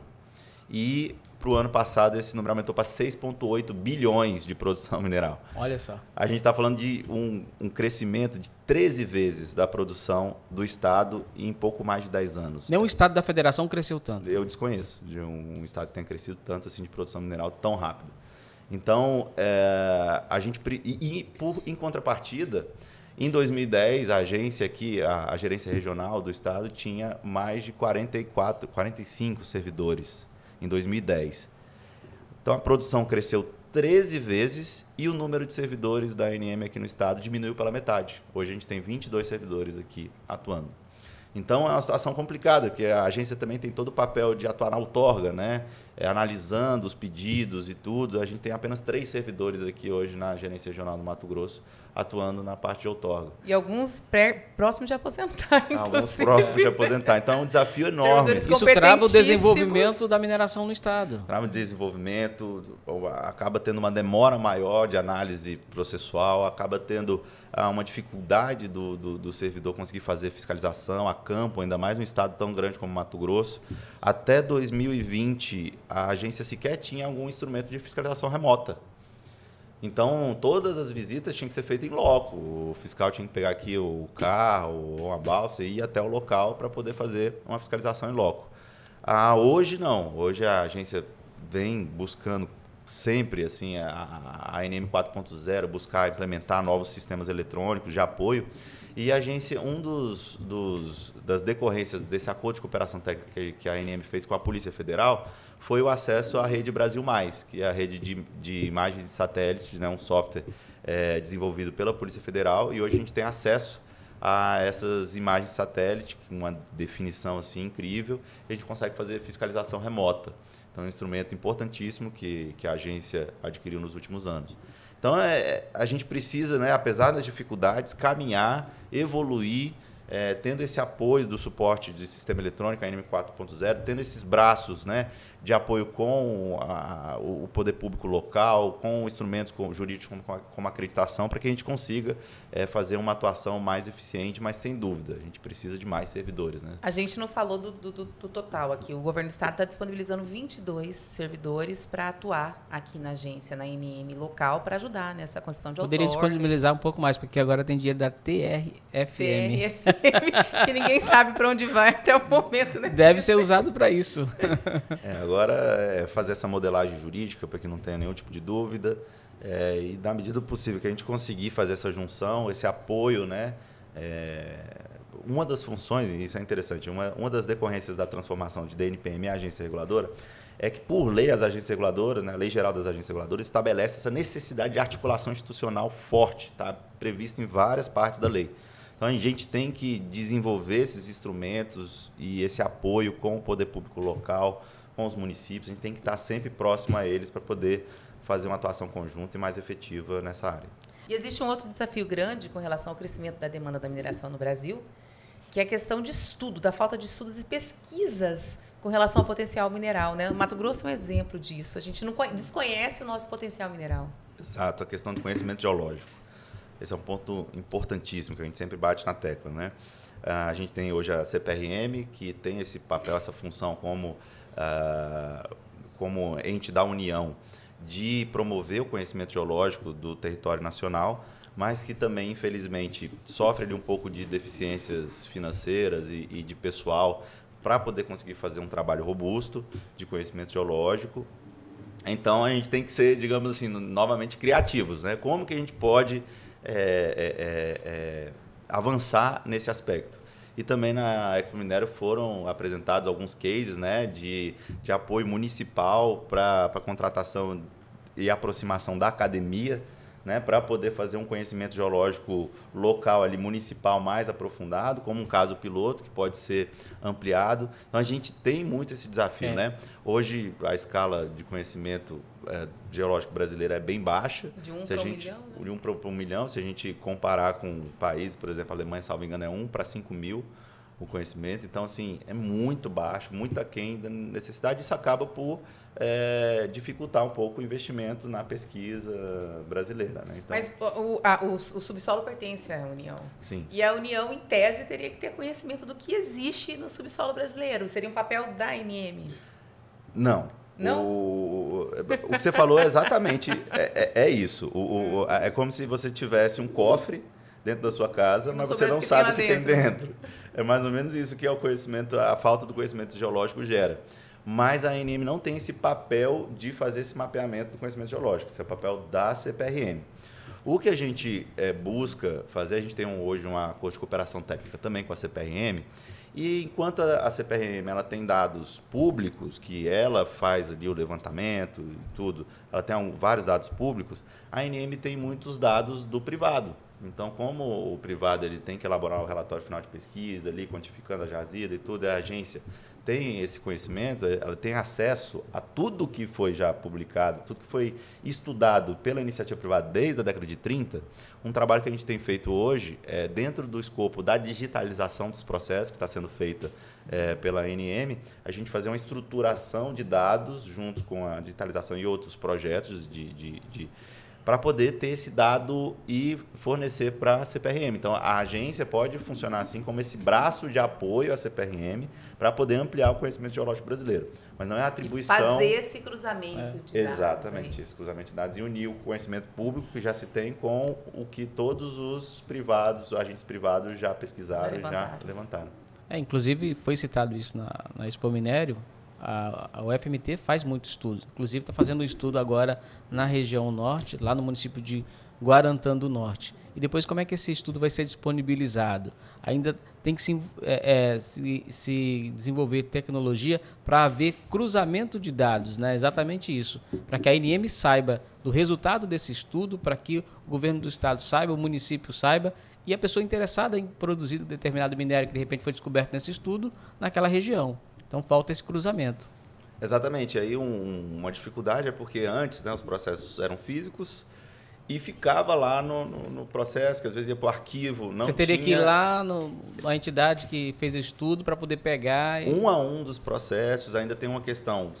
e para o ano passado esse número aumentou para 6,8 bilhões de produção mineral. Olha só. A gente está falando de um crescimento de 13 vezes da produção do Estado em pouco mais de 10 anos. Nenhum Estado da Federação cresceu tanto. Eu desconheço de um Estado que tenha crescido tanto assim de produção mineral tão rápido. Então, a gente... em contrapartida, em 2010, a agência aqui, a gerência regional do Estado, tinha mais de 45 servidores em 2010. Então, a produção cresceu 13 vezes e o número de servidores da ANM aqui no Estado diminuiu pela metade. Hoje a gente tem 22 servidores aqui atuando. Então, é uma situação complicada, porque a agência também tem todo o papel de atuar na outorga, né? Analisando os pedidos e tudo. A gente tem apenas 3 servidores aqui hoje na gerência regional do Mato Grosso, atuando na parte de outorga. E alguns próximos de aposentar, inclusive. Alguns próximos de aposentar. Então, é um desafio enorme. Isso trava o desenvolvimento da mineração no Estado. Trava o desenvolvimento, acaba tendo uma demora maior de análise processual, acaba tendo uma dificuldade do servidor conseguir fazer fiscalização a campo, ainda mais num estado tão grande como Mato Grosso. Até 2020, a agência sequer tinha algum instrumento de fiscalização remota. Então, todas as visitas tinham que ser feitas em loco. O fiscal tinha que pegar aqui o carro ou uma balsa e ir até o local para poder fazer uma fiscalização em loco. Hoje, não. Hoje, a agência vem buscando sempre assim, a ANM 4.0, buscar implementar novos sistemas eletrônicos de apoio. E a agência, das decorrências desse acordo de cooperação técnica que a ANM fez com a Polícia Federal foi o acesso à rede Brasil Mais, que é a rede de imagens de satélites, né, um software desenvolvido pela Polícia Federal, e hoje a gente tem acesso a essas imagens de satélite, com uma definição assim, incrível, e a gente consegue fazer fiscalização remota. Então, é um instrumento importantíssimo que a agência adquiriu nos últimos anos. Então, a gente precisa, né, apesar das dificuldades, caminhar, evoluir, tendo esse apoio do suporte de sistema eletrônico, a ANM 4.0, tendo esses braços, né, de apoio com o poder público local, com instrumentos jurídicos como acreditação, para que a gente consiga fazer uma atuação mais eficiente, mas sem dúvida, a gente precisa de mais servidores. Né? A gente não falou do total aqui. O governo do estado está disponibilizando 22 servidores para atuar aqui na agência, na ANM local, para ajudar nessa construção de Poderia outorga. disponibilizar um pouco mais, porque agora tem dinheiro da TRFM. Que ninguém sabe para onde vai até o momento, né? Deve ser usado para isso. Agora é fazer essa modelagem jurídica para que não tenha nenhum tipo de dúvida e, na medida do possível, que a gente conseguir fazer essa junção, esse apoio, né? Uma das funções, e isso é interessante, uma das decorrências da transformação de DNPM em agência reguladora é que, por lei, as agências reguladoras, né, a Lei Geral das Agências Reguladoras, estabelece essa necessidade de articulação institucional forte, está prevista em várias partes da lei. Então, a gente tem que desenvolver esses instrumentos e esse apoio com o poder público local, com os municípios. A gente tem que estar sempre próximo a eles para poder fazer uma atuação conjunta e mais efetiva nessa área. E existe um outro desafio grande com relação ao crescimento da demanda da mineração no Brasil, que é a questão de estudo, da falta de estudos e pesquisas com relação ao potencial mineral, né? O Mato Grosso é um exemplo disso. A gente não desconhece o nosso potencial mineral. Exato, a questão do conhecimento geológico. Esse é um ponto importantíssimo que a gente sempre bate na tecla, né? A gente tem hoje a CPRM, que tem esse papel, essa função como ente da União de promover o conhecimento geológico do território nacional, mas que também, infelizmente, sofre ali um pouco de deficiências financeiras e de pessoal para poder conseguir fazer um trabalho robusto de conhecimento geológico. Então, a gente tem que ser, digamos assim, novamente criativos, né? Como que a gente pode avançar nesse aspecto? E também na Expo Minério foram apresentados alguns cases, né, de apoio municipal para a contratação e aproximação da academia, né, para poder fazer um conhecimento geológico local, ali, municipal, mais aprofundado, como um caso piloto que pode ser ampliado. Então, a gente tem muito esse desafio. Né? Hoje, a escala de conhecimento geológico brasileira é bem baixa. De 1 para 1 milhão, né? De 1 para 1 milhão. Se a gente comparar com países, por exemplo, a Alemanha, salvo engano, é 1 para 5 mil o conhecimento. Então, assim, é muito baixo, muito aquém da necessidade. Isso acaba por dificultar um pouco o investimento na pesquisa brasileira. Né? Então, mas o subsolo pertence à União. Sim. E a União, em tese, teria que ter conhecimento do que existe no subsolo brasileiro. Seria um papel da ANM. Não. Não? O que você falou é exatamente isso. É como se você tivesse um cofre dentro da sua casa, mas você não sabe o que tem dentro. É mais ou menos isso que é o conhecimento, a falta do conhecimento geológico gera. Mas a ANM não tem esse papel de fazer esse mapeamento do conhecimento geológico. Esse é o papel da CPRM. O que a gente busca fazer, a gente tem hoje um acordo de cooperação técnica também com a CPRM, e enquanto a CPRM ela tem dados públicos, que ela faz ali o levantamento e tudo, ela tem vários dados públicos, a ANM tem muitos dados do privado. Então, como o privado ele tem que elaborar o relatório final de pesquisa, ali, quantificando a jazida e tudo, a agência tem esse conhecimento, ela tem acesso a tudo que foi já publicado, tudo que foi estudado pela iniciativa privada desde a década de 30, um trabalho que a gente tem feito hoje, dentro do escopo da digitalização dos processos, que está sendo feita pela ANM, a gente fazer uma estruturação de dados junto com a digitalização e outros projetos para poder ter esse dado e fornecer para a CPRM. Então, a agência pode funcionar assim como esse braço de apoio à CPRM para poder ampliar o conhecimento geológico brasileiro. Mas não é a atribuição... E fazer esse cruzamento de dados. Exatamente, esse cruzamento de dados e unir o conhecimento público que já se tem com o que todos os privados, os agentes privados já pesquisaram e já levantaram. Inclusive, foi citado isso na Expo Minério, A UFMT faz muito estudo. Inclusive está fazendo um estudo agora na região norte, lá no município de Guarantã do Norte. E depois como é que esse estudo vai ser disponibilizado? Ainda tem que se desenvolver tecnologia para haver cruzamento de dados, né? Exatamente isso. Para que a ANM saiba do resultado desse estudo, para que o governo do estado saiba, o município saiba, e a pessoa interessada em produzir determinado minério que de repente foi descoberto nesse estudo, naquela região. Então falta esse cruzamento. Exatamente. Aí uma dificuldade é porque antes, né, os processos eram físicos e ficava lá no processo, que às vezes ia para o arquivo. Não Você teria tinha... que ir lá na entidade que fez o estudo para poder pegar. Um a um dos processos ainda tem uma questão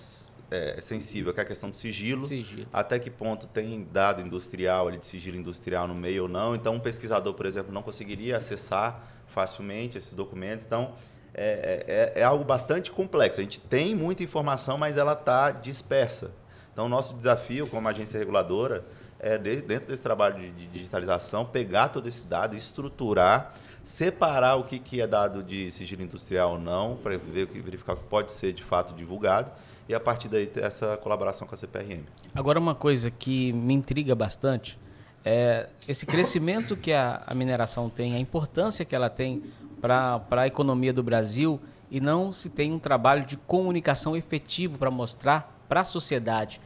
sensível, que é a questão do sigilo. Até que ponto tem dado industrial, ali, de sigilo industrial no meio ou não. Então, um pesquisador, por exemplo, não conseguiria acessar facilmente esses documentos. Então, é algo bastante complexo. A gente tem muita informação, mas ela está dispersa. Então, o nosso desafio como agência reguladora é, dentro desse trabalho de digitalização, pegar todo esse dado, estruturar, separar o que é dado de sigilo industrial ou não, para verificar o que pode ser de fato divulgado, e a partir daí ter essa colaboração com a CPRM. Agora, uma coisa que me intriga bastante é esse crescimento que a mineração tem, a importância que ela tem para a economia do Brasil, e não se tem um trabalho de comunicação efetivo para mostrar para a sociedade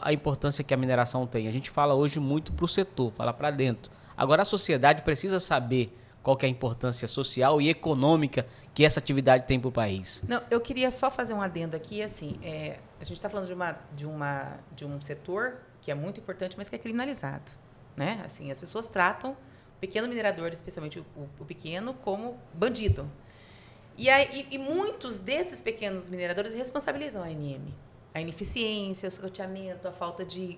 a importância que a mineração tem. A gente fala hoje muito para o setor, fala para dentro. Agora a sociedade precisa saber qual que é a importância social e econômica que essa atividade tem para o país. Não, eu queria só fazer um adendo aqui, assim, a gente está falando de um setor que é muito importante, mas que é criminalizado, né? Assim, as pessoas tratam o pequeno minerador, especialmente o pequeno, como bandido. E muitos desses pequenos mineradores responsabilizam a ANM. A ineficiência, o sorteamento,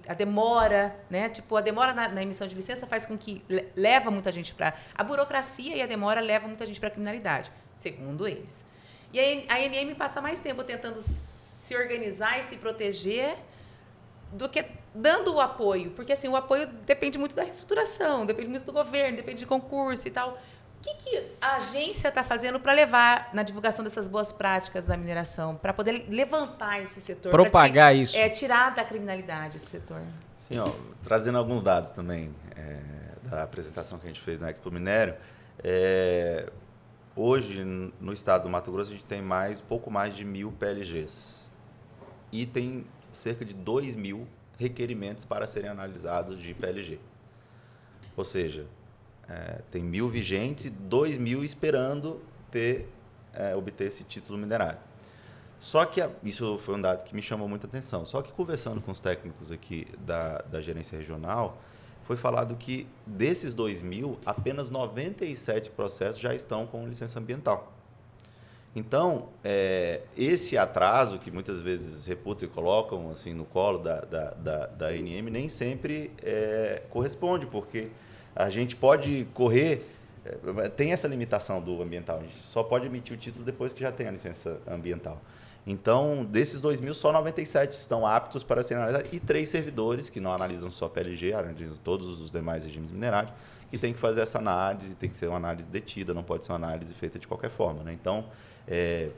a demora, né? Tipo, a demora na emissão de licença faz com que leva muita gente para... A burocracia e a demora leva muita gente para a criminalidade, segundo eles. E a ANM passa mais tempo tentando se organizar e se proteger do que dando o apoio. Porque, assim, o apoio depende muito da reestruturação, depende muito do governo, depende de concurso e tal. O que a agência está fazendo para levar na divulgação dessas boas práticas da mineração, para poder levantar esse setor? Propagar isso. Tirar da criminalidade esse setor. Sim, trazendo alguns dados também da apresentação que a gente fez na Expo Minério. Hoje, no estado do Mato Grosso, a gente tem pouco mais de 1.000 PLGs. E tem cerca de 2.000 requerimentos para serem analisados de PLG. Ou seja, tem 1.000 vigentes e 2.000 esperando obter esse título minerário. Só que isso foi um dado que me chamou muita atenção. Só que conversando com os técnicos aqui da gerência regional, foi falado que desses 2.000, apenas 97 processos já estão com licença ambiental. Então, esse atraso que muitas vezes reputam e colocam assim, no colo da ANM nem sempre corresponde, porque a gente pode correr, tem essa limitação do ambiental, a gente só pode emitir o título depois que já tem a licença ambiental. Então, desses 2.000, só 97 estão aptos para serem analisados e 3 servidores, que não analisam só PLG, analisam todos os demais regimes minerários, que tem que fazer essa análise, tem que ser uma análise detida, não pode ser uma análise feita de qualquer forma, né? Então, é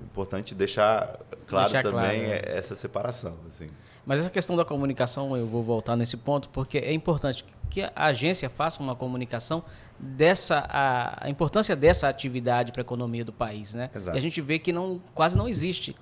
importante deixar claro também essa separação. Assim. Mas essa questão da comunicação, eu vou voltar nesse ponto, porque é importante que a agência faça uma comunicação a importância dessa atividade para a economia do país, né? Exato. E a gente vê que quase não existe.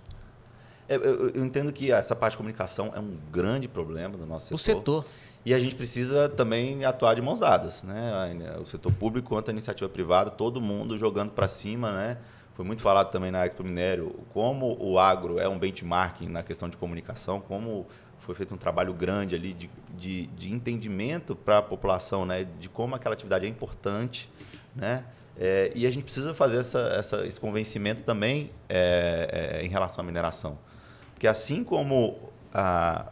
Eu entendo que essa parte de comunicação é um grande problema do nosso setor. O setor. E a gente precisa também atuar de mãos dadas, né? O setor público quanto a iniciativa privada, todo mundo jogando para cima, né? Foi muito falado também na Expo Minério como o agro é um benchmarking na questão de comunicação, como foi feito um trabalho grande ali de entendimento para a população, né? De como aquela atividade é importante, né? E a gente precisa fazer esse convencimento também em relação à mineração. Porque assim como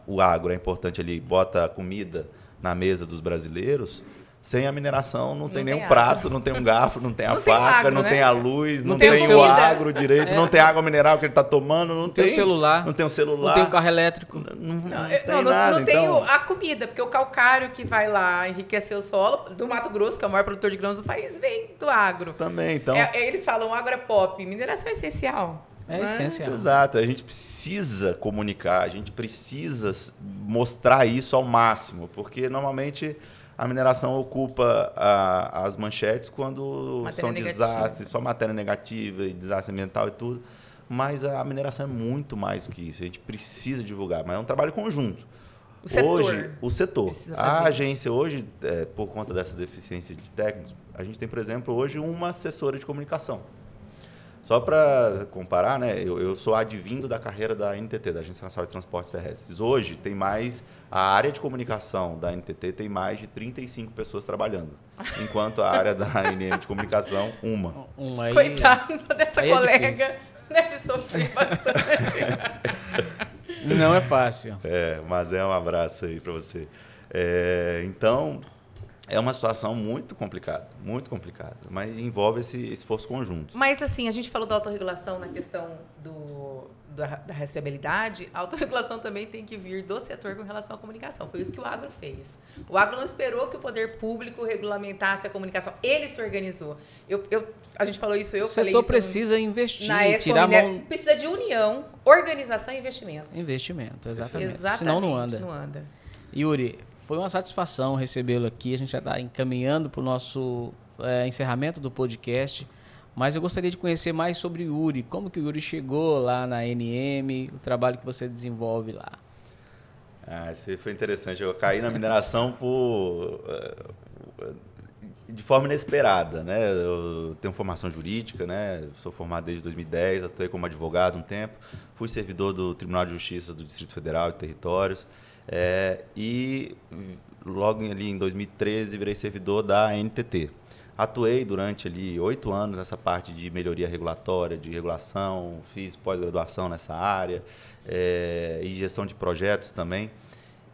o agro é importante ali, bota comida na mesa dos brasileiros, sem a mineração não tem nenhum prato, não tem um garfo, não tem a faca, não tem a luz, não tem o agro direito, não tem água mineral que ele está tomando, não tem o celular, não tem o carro elétrico. Não tem a comida, porque o calcário que vai lá enriquecer o solo do Mato Grosso, que é o maior produtor de grãos do país, vem do agro. Também, então. Eles falam agro é pop, mineração é essencial. É essencial. Exato, a gente precisa comunicar, a gente precisa mostrar isso ao máximo, porque normalmente a mineração ocupa as manchetes quando são desastres, só matéria negativa e desastre ambiental e tudo, mas a mineração é muito mais do que isso, a gente precisa divulgar, mas é um trabalho conjunto. O setor. A agência hoje, por conta dessa deficiência de técnicos, a gente tem, por exemplo, hoje uma assessora de comunicação. Só para comparar, né, eu sou advindo da carreira da NTT, da Agência Nacional de Transportes Terrestres. Hoje, tem mais, a área de comunicação da NTT tem mais de 35 pessoas trabalhando, enquanto a área da ANM de comunicação, uma. Coitada dessa colega, deve sofrer bastante. Não é fácil. Mas um abraço aí para você. Então, é uma situação muito complicada, mas envolve esse esforço conjunto. Mas, assim, a gente falou da autorregulação na questão da rastreabilidade. A autorregulação também tem que vir do setor com relação à comunicação. Foi isso que o agro fez. O agro não esperou que o poder público regulamentasse a comunicação. Ele se organizou. A gente falou isso, eu falei isso. O setor precisa investir, tirar a mão... Precisa de união, organização e investimento. Investimento, exatamente. Senão não anda. Yuri, foi uma satisfação recebê-lo aqui. A gente já está encaminhando para o nosso encerramento do podcast. Mas eu gostaria de conhecer mais sobre o Yuri. Como que o Yuri chegou lá na ANM, o trabalho que você desenvolve lá. Isso foi interessante. Eu caí na mineração de forma inesperada, né? Eu tenho formação jurídica, né? Sou formado desde 2010, atuei como advogado um tempo. Fui servidor do Tribunal de Justiça do Distrito Federal e Territórios. E logo ali em 2013 virei servidor da NTT. Atuei durante ali 8 anos nessa parte de melhoria regulatória, de regulação, fiz pós-graduação nessa área e gestão de projetos também.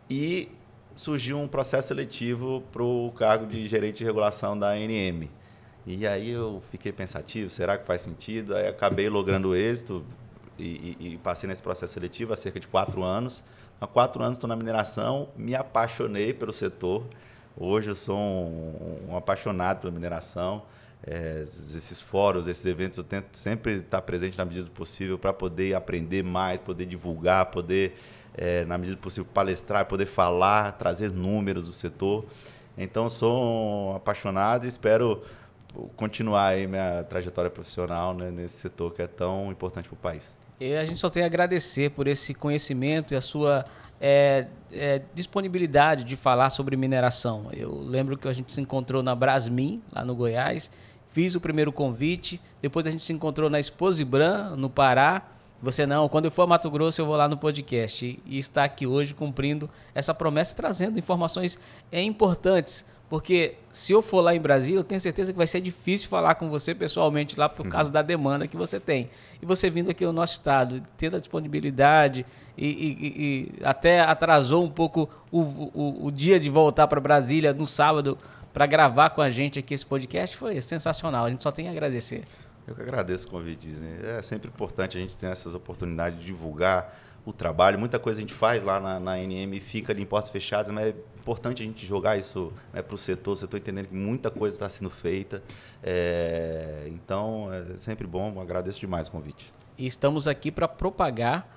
E surgiu um processo seletivo para o cargo de gerente de regulação da ANM. E aí eu fiquei pensativo, será que faz sentido? Aí acabei logrando êxito e passei nesse processo seletivo há cerca de 4 anos. Há 4 anos estou na mineração, me apaixonei pelo setor. Hoje eu sou um apaixonado pela mineração. Esses fóruns, esses eventos, eu tento sempre estar presente na medida do possível para poder aprender mais, poder divulgar, poder, na medida do possível, palestrar, poder falar, trazer números do setor. Então, sou um apaixonado e espero continuar aí minha trajetória profissional, né, nesse setor que é tão importante para o país. E a gente só tem a agradecer por esse conhecimento e a sua disponibilidade de falar sobre mineração. Eu lembro que a gente se encontrou na Brasmin, lá no Goiás, fiz o primeiro convite, depois a gente se encontrou na Exposibran, no Pará. Você não, quando eu for a Mato Grosso eu vou lá no podcast e está aqui hoje cumprindo essa promessa, trazendo informações importantes. Porque se eu for lá em Brasília, eu tenho certeza que vai ser difícil falar com você pessoalmente lá por causa da demanda que você tem. E você vindo aqui no nosso estado, tendo a disponibilidade e até atrasou um pouco o dia de voltar para Brasília no sábado para gravar com a gente aqui esse podcast, foi sensacional. A gente só tem a agradecer. Eu que agradeço o convite, Disney. É sempre importante a gente ter essas oportunidades de divulgar o trabalho. Muita coisa a gente faz lá na ANM e fica ali em portas fechadas, mas é importante a gente jogar isso, né, para o setor entendendo que muita coisa está sendo feita. Então, é sempre bom, agradeço demais o convite. E estamos aqui para propagar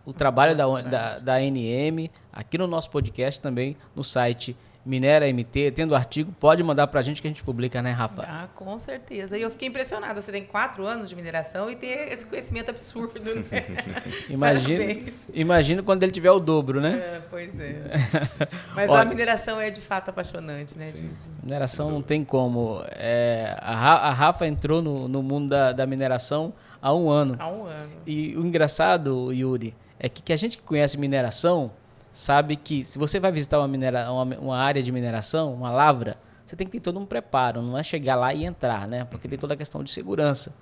o trabalho da ANM aqui no nosso podcast também, no site Minera MT, tendo artigo, pode mandar pra gente que a gente publica, né, Rafa? Com certeza. E eu fiquei impressionada. Você tem 4 anos de mineração e tem esse conhecimento absurdo, né? Imagina quando ele tiver o dobro, né? Pois é. Mas a mineração é de fato apaixonante, né? Mineração não tem como. A Rafa entrou no mundo da mineração há 1 ano. Há 1 ano. E o engraçado, Yuri, é que a gente que conhece mineração sabe que se você vai visitar uma área de mineração, uma lavra, você tem que ter todo um preparo, não é chegar lá e entrar, né? Porque tem toda a questão de segurança.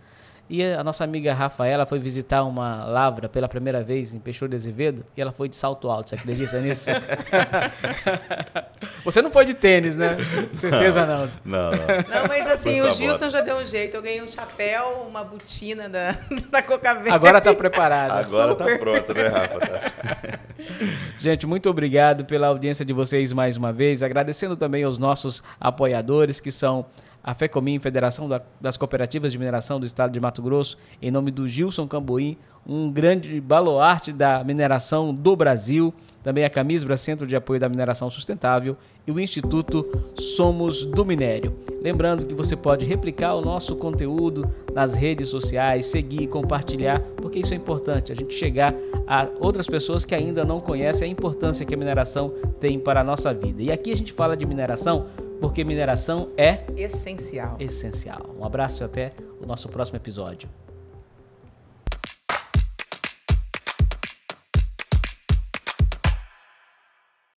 E a nossa amiga Rafaela foi visitar uma lavra pela primeira vez em Peixoto de Azevedo e ela foi de salto alto, você acredita nisso? Você não foi de tênis, né? Certeza não. Não, mas assim, o Gilson já deu um jeito. Eu ganhei um chapéu, uma botina da Coca Verde. Agora tá preparado. Agora tá pronto, né, Rafa? Gente, muito obrigado pela audiência de vocês mais uma vez. Agradecendo também aos nossos apoiadores, que são a FECOMIN, Federação das Cooperativas de Mineração do Estado de Mato Grosso, em nome do Gilson Camboim, um grande baluarte da mineração do Brasil, também a Camisbra, Centro de Apoio da Mineração Sustentável, e o Instituto Somos do Minério. Lembrando que você pode replicar o nosso conteúdo nas redes sociais, seguir e compartilhar, porque isso é importante, a gente chegar a outras pessoas que ainda não conhecem a importância que a mineração tem para a nossa vida. E aqui a gente fala de mineração porque mineração é essencial. Um abraço e até o nosso próximo episódio.